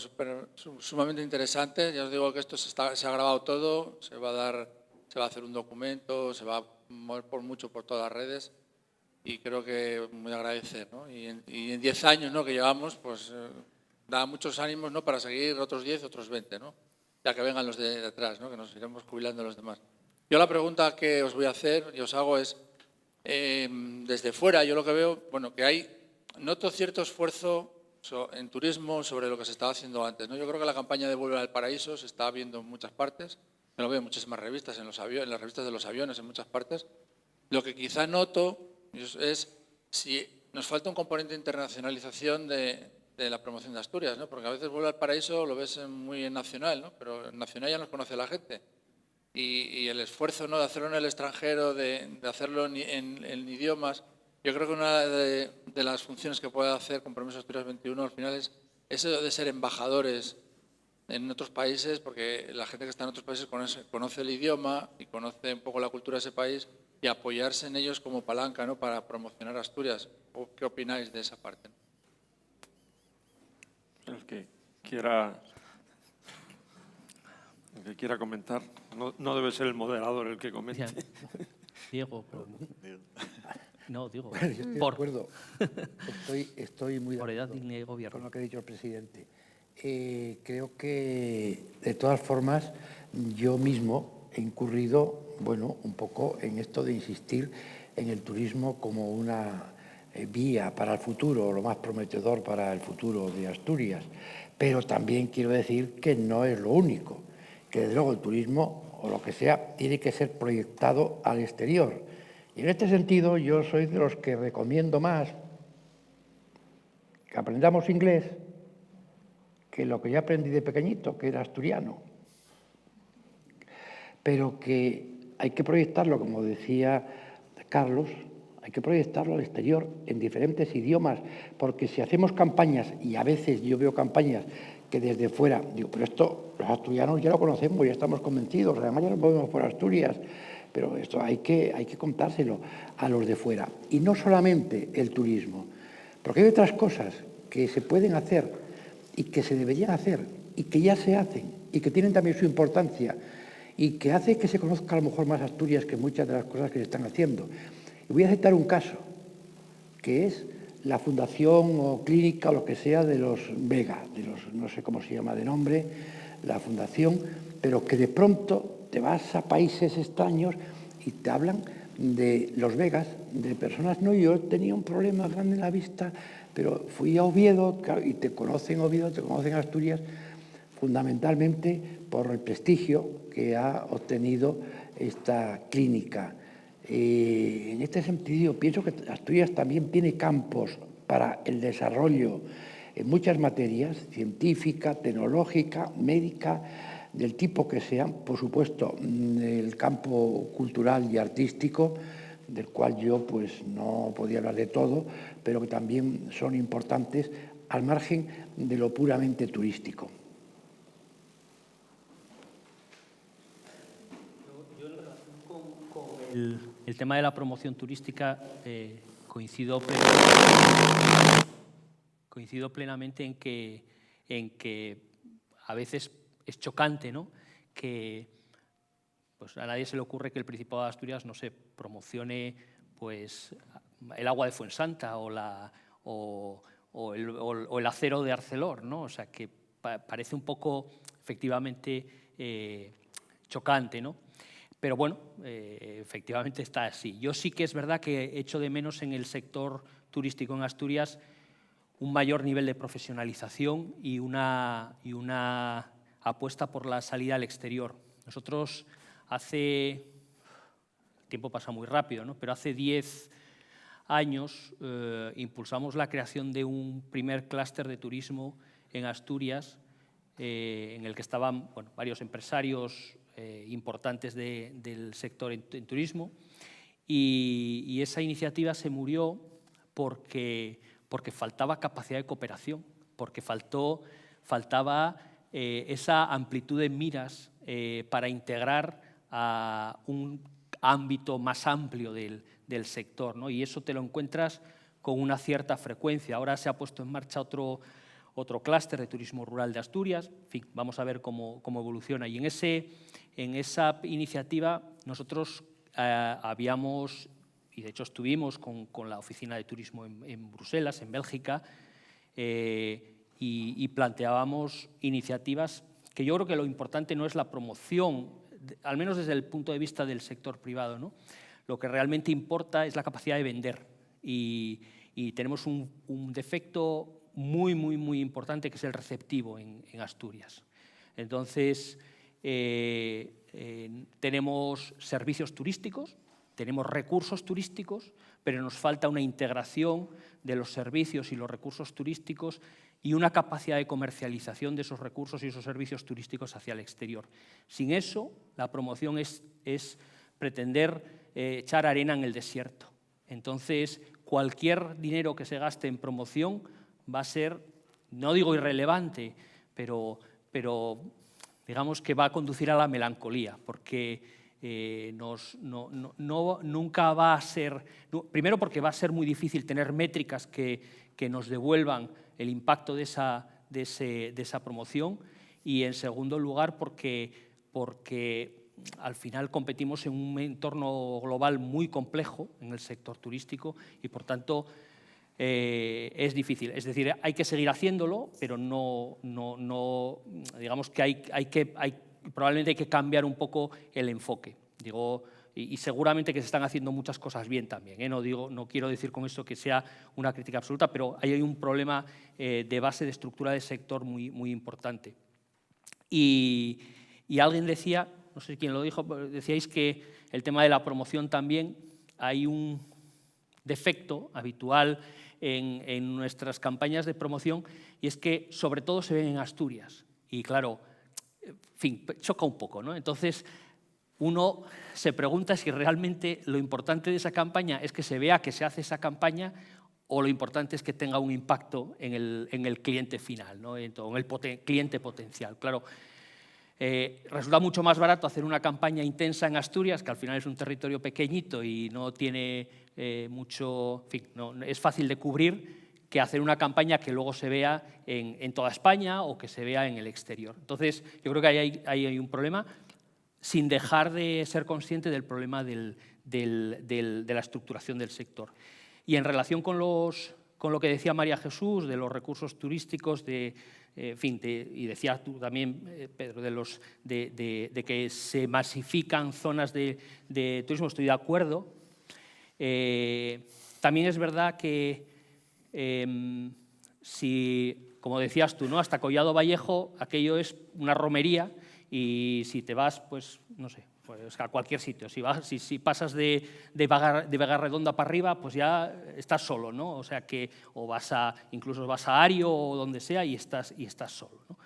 sumamente interesantes. Ya os digo que esto se ha grabado todo, se va a hacer un documento, se va a mover por todas las redes y creo que muy agradecer, ¿no? Y en 10 años, ¿no?, que llevamos, pues da muchos ánimos, ¿no?, para seguir otros 10, otros 20, ¿no?, ya que vengan los de detrás, ¿no?, que nos iremos jubilando los demás. Yo la pregunta que os voy a hacer y os hago es, desde fuera yo lo que veo, bueno, que noto cierto esfuerzo en turismo sobre lo que se estaba haciendo antes, ¿no? Yo creo que la campaña de Vuelve al Paraíso se está viendo en muchas partes, me lo veo en muchísimas revistas, en las revistas de los aviones, en muchas partes. Lo que quizá noto es si nos falta un componente de internacionalización de la promoción de Asturias, ¿no? Porque a veces Vuelve al Paraíso lo ves muy en nacional, ¿no?, pero en nacional ya nos conoce la gente. Y el esfuerzo, ¿no?, de hacerlo en el extranjero, de hacerlo en idiomas, yo creo que una de las funciones que puede hacer Compromiso Asturias 21 al final es eso de ser embajadores en otros países, porque la gente que está en otros países conoce el idioma y conoce un poco la cultura de ese país y apoyarse en ellos como palanca, ¿no?, para promocionar Asturias. ¿Qué opináis de esa parte? El que quiera comentar, no debe ser el moderador el que comente. Diego, no, digo, Bueno, yo estoy de acuerdo. Estoy muy de acuerdo con lo que ha dicho el presidente. Creo que, de todas formas, yo mismo he incurrido, bueno, un poco en esto de insistir en el turismo como una vía para el futuro, lo más prometedor para el futuro de Asturias. Pero también quiero decir que no es lo único, que desde luego el turismo, o lo que sea, tiene que ser proyectado al exterior. Y en este sentido yo soy de los que recomiendo más que aprendamos inglés que lo que yo aprendí de pequeñito, que era asturiano. Pero que hay que proyectarlo, como decía Carlos, hay que proyectarlo al exterior en diferentes idiomas, porque si hacemos campañas, y a veces yo veo campañas que desde fuera, digo, pero esto los asturianos ya lo conocemos, ya estamos convencidos, además ya nos movemos por Asturias, pero esto hay que contárselo a los de fuera. Y no solamente el turismo, porque hay otras cosas que se pueden hacer y que se deberían hacer y que ya se hacen y que tienen también su importancia y que hace que se conozca a lo mejor más Asturias que muchas de las cosas que se están haciendo. Y voy a citar un caso, que es la fundación o clínica o lo que sea de los Vega, no sé cómo se llama de nombre, la fundación, pero que de pronto te vas a países extraños y te hablan de los Vegas, de personas, no, yo tenía un problema grande en la vista, pero fui a Oviedo, claro, y te conocen Oviedo, te conocen Asturias, fundamentalmente por el prestigio que ha obtenido esta clínica. En este sentido, pienso que Asturias también tiene campos para el desarrollo en muchas materias, científica, tecnológica, médica, del tipo que sean, por supuesto, el campo cultural y artístico, del cual yo pues no podía hablar de todo, pero que también son importantes al margen de lo puramente turístico. Yo en relación con el tema de la promoción turística coincido plenamente en en que a veces es chocante, ¿no?, que pues a nadie se le ocurre que el Principado de Asturias, no sé, promocione pues el agua de Fuensanta o el acero de Arcelor, ¿no? O sea, que parece un poco, efectivamente, chocante, ¿no? Pero bueno, efectivamente está así. Yo sí que es verdad que echo de menos en el sector turístico en Asturias un mayor nivel de profesionalización y una apuesta por la salida al exterior. Nosotros el tiempo pasa muy rápido, ¿no?, pero hace 10 años impulsamos la creación de un primer clúster de turismo en Asturias, en el que estaban varios empresarios importantes del sector en turismo, y esa iniciativa se murió porque faltaba capacidad de cooperación, porque faltaba esa amplitud de miras para integrar a un ámbito más amplio del sector, ¿no? Y eso te lo encuentras con una cierta frecuencia. Ahora se ha puesto en marcha otro clúster de turismo rural de Asturias. En fin, vamos a ver cómo evoluciona. Y en esa iniciativa nosotros habíamos, y de hecho estuvimos con la Oficina de Turismo en Bruselas, en Bélgica, y planteábamos iniciativas que yo creo que lo importante no es la promoción, al menos desde el punto de vista del sector privado, ¿no? Lo que realmente importa es la capacidad de vender, y tenemos un defecto muy, muy, muy importante, que es el receptivo en Asturias. Entonces, tenemos servicios turísticos, tenemos recursos turísticos, pero nos falta una integración de los servicios y los recursos turísticos y una capacidad de comercialización de esos recursos y esos servicios turísticos hacia el exterior. Sin eso, la promoción es pretender echar arena en el desierto. Entonces, cualquier dinero que se gaste en promoción va a ser, no digo irrelevante, pero digamos que va a conducir a la melancolía, porque nunca va a ser, primero porque va a ser muy difícil tener métricas que nos devuelvan el impacto de esa promoción, y en segundo lugar porque al final competimos en un entorno global muy complejo en el sector turístico, y por tanto es difícil. Es decir, hay que seguir haciéndolo, pero no digamos que probablemente hay que cambiar un poco el enfoque. Y seguramente que se están haciendo muchas cosas bien también, ¿eh? No quiero decir con esto que sea una crítica absoluta, pero ahí hay un problema de base, de estructura del sector muy, muy importante. Y alguien decía, no sé quién lo dijo, decíais que el tema de la promoción también, hay un defecto habitual en nuestras campañas de promoción, y es que sobre todo se ven en Asturias. Y claro, en fin, choca un poco, ¿no? Entonces, uno se pregunta si realmente lo importante de esa campaña es que se vea que se hace esa campaña, o lo importante es que tenga un impacto en el cliente final, ¿no?, en el cliente potencial. Claro, resulta mucho más barato hacer una campaña intensa en Asturias, que al final es un territorio pequeñito y no tiene mucho, en fin, no, es fácil de cubrir, que hacer una campaña que luego se vea en toda España o que se vea en el exterior. Entonces, yo creo que ahí hay un problema, sin dejar de ser consciente del problema de la estructuración del sector. Y en relación con lo que decía María Jesús, de los recursos turísticos, en fin, y decías tú también, Pedro, de que se masifican zonas de turismo, estoy de acuerdo. También es verdad que si, como decías tú, ¿no?, hasta Collado Vallejo aquello es una romería, y si te vas, pues, no sé, pues a cualquier sitio, si pasas de Vega Redonda para arriba, pues ya estás solo, ¿no? O sea que, incluso vas a Ario o donde sea y estás solo, ¿no?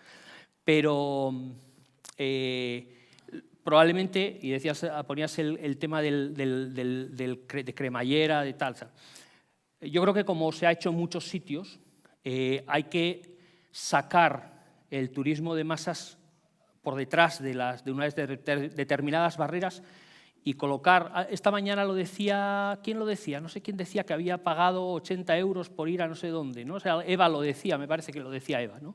Pero probablemente, y ponías el tema de cremallera, de tal. Yo creo que, como se ha hecho en muchos sitios, hay que sacar el turismo de masas por detrás de unas determinadas barreras y colocar. Esta mañana lo decía, ¿quién lo decía? No sé quién decía que había pagado 80 euros por ir a no sé dónde, ¿no? O sea, Eva lo decía, me parece que lo decía Eva, ¿no?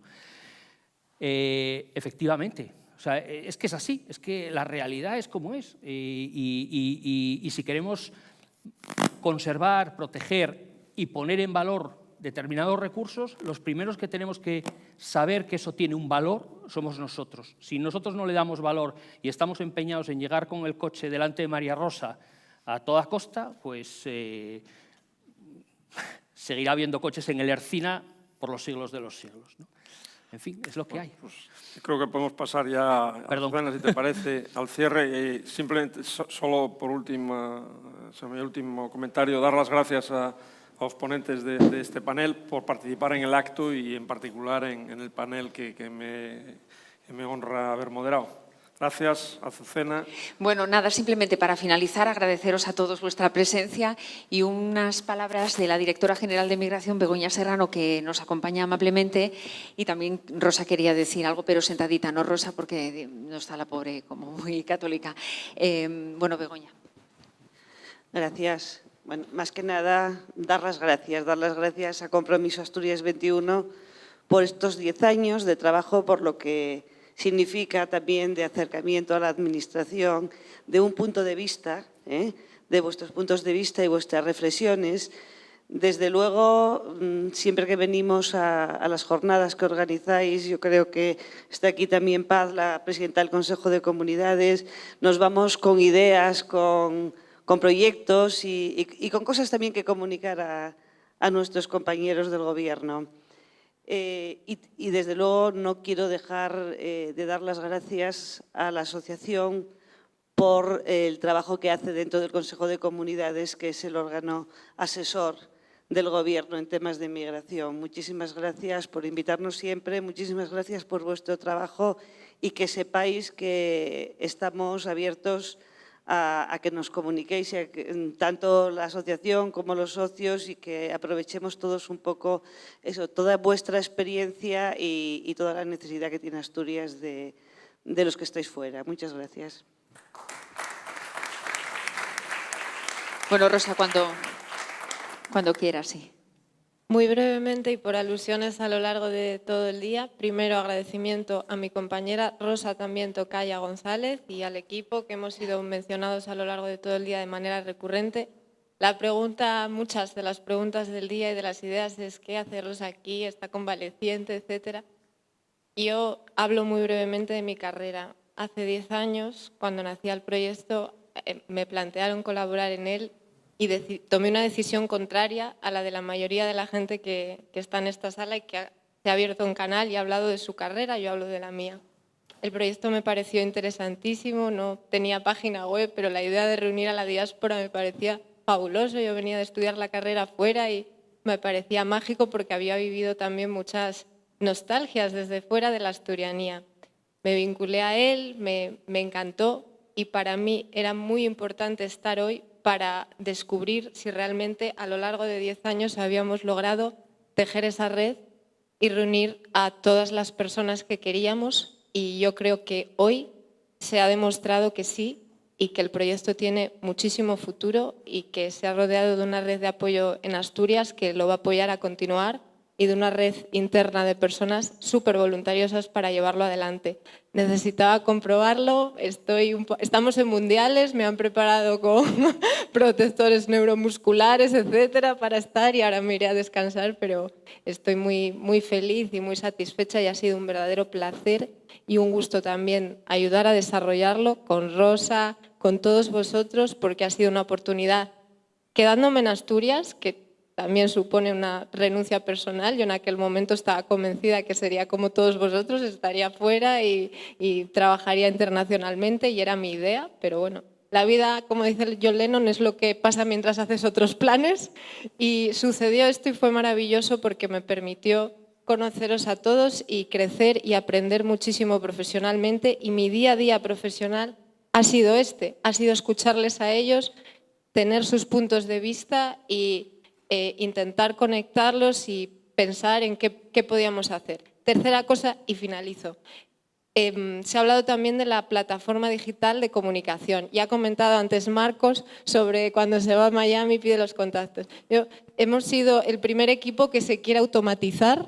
efectivamente, o sea, es que es así, es que la realidad es como es. Y si queremos conservar, proteger y poner en valor determinados recursos, los primeros que tenemos que saber que eso tiene un valor somos nosotros. Si nosotros no le damos valor y estamos empeñados en llegar con el coche delante de María Rosa a toda costa, pues seguirá habiendo coches en el Ercina por los siglos de los siglos, ¿no? En fin, es lo que hay. Pues creo que podemos pasar ya, Azucena, si te parece, al cierre. Simplemente, solo por último comentario, dar las gracias a los ponentes de este panel por participar en el acto y, en particular, en el panel que me honra haber moderado. Gracias, Azucena. Bueno, nada, simplemente para finalizar, agradeceros a todos vuestra presencia y unas palabras de la directora general de Migración, Begoña Serrano, que nos acompaña amablemente. Y también Rosa quería decir algo, pero sentadita, no Rosa, porque no está la pobre como muy católica. Bueno, Begoña. Gracias. Bueno, más que nada, dar las gracias a Compromiso Asturias 21 por estos 10 años de trabajo, por lo que significa también de acercamiento a la Administración, de un punto de vista, de vuestros puntos de vista y vuestras reflexiones. Desde luego, siempre que venimos a las jornadas que organizáis, yo creo que está aquí también Paz, la presidenta del Consejo de Comunidades, nos vamos con ideas, con proyectos y con cosas también que comunicar a nuestros compañeros del Gobierno. Y desde luego no quiero dejar de dar las gracias a la asociación por el trabajo que hace dentro del Consejo de Comunidades, que es el órgano asesor del Gobierno en temas de migración. Muchísimas gracias por invitarnos siempre, muchísimas gracias por vuestro trabajo y que sepáis que estamos abiertos a que nos comuniquéis, tanto la asociación como los socios, y que aprovechemos todos un poco eso, toda vuestra experiencia y toda la necesidad que tiene Asturias de los que estáis fuera. Muchas gracias. Bueno, Rosa, cuando quieras, sí. Muy brevemente y por alusiones a lo largo de todo el día, primero agradecimiento a mi compañera Rosa también Tocaya González y al equipo que hemos sido mencionados a lo largo de todo el día de manera recurrente. Muchas de las preguntas del día y de las ideas es ¿qué hace Rosa aquí? ¿Está convaleciente? Etcétera. Yo hablo muy brevemente de mi carrera. Hace 10 años, cuando nacía el proyecto, me plantearon colaborar en él y tomé una decisión contraria a la de la mayoría de la gente que está en esta sala y que se ha abierto un canal y ha hablado de su carrera, yo hablo de la mía. El proyecto me pareció interesantísimo, no tenía página web, pero la idea de reunir a la diáspora me parecía fabuloso. Yo venía de estudiar la carrera fuera y me parecía mágico porque había vivido también muchas nostalgias desde fuera de la asturianía. Me vinculé a él, me encantó y para mí era muy importante estar hoy para descubrir si realmente a lo largo de 10 años habíamos logrado tejer esa red y reunir a todas las personas que queríamos, y yo creo que hoy se ha demostrado que sí y que el proyecto tiene muchísimo futuro y que se ha rodeado de una red de apoyo en Asturias que lo va a apoyar a continuar y de una red interna de personas súper voluntariosas para llevarlo adelante. Necesitaba comprobarlo, estamos en mundiales, me han preparado con protectores neuromusculares, etcétera, para estar, y ahora me iré a descansar, pero estoy muy, muy feliz y muy satisfecha y ha sido un verdadero placer y un gusto también ayudar a desarrollarlo con Rosa, con todos vosotros, porque ha sido una oportunidad quedándome en Asturias, que también supone una renuncia personal. Yo en aquel momento estaba convencida que sería como todos vosotros, estaría fuera y trabajaría internacionalmente, y era mi idea, pero bueno, la vida, como dice John Lennon, es lo que pasa mientras haces otros planes, y sucedió esto y fue maravilloso porque me permitió conoceros a todos y crecer y aprender muchísimo profesionalmente, y mi día a día profesional ha sido ha sido escucharles a ellos, tener sus puntos de vista y intentar conectarlos y pensar en qué podíamos hacer. Tercera cosa, y finalizo. Se ha hablado también de la plataforma digital de comunicación. Y ha comentado antes Marcos sobre cuando se va a Miami pide los contactos. Hemos sido el primer equipo que se quiere automatizar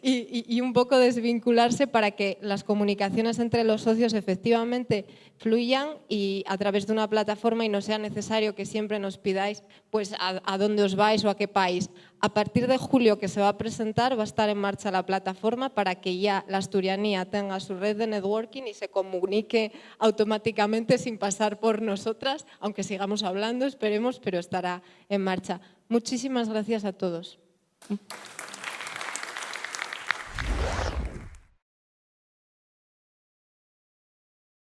y un poco desvincularse para que las comunicaciones entre los socios efectivamente fluyan y a través de una plataforma y no sea necesario que siempre nos pidáis pues a dónde os vais o a qué país. A partir de julio que se va a presentar va a estar en marcha la plataforma para que ya la asturianía tenga su red de networking y se comunique automáticamente sin pasar por nosotras, aunque sigamos hablando, esperemos, pero estará en marcha. Muchísimas gracias a todos.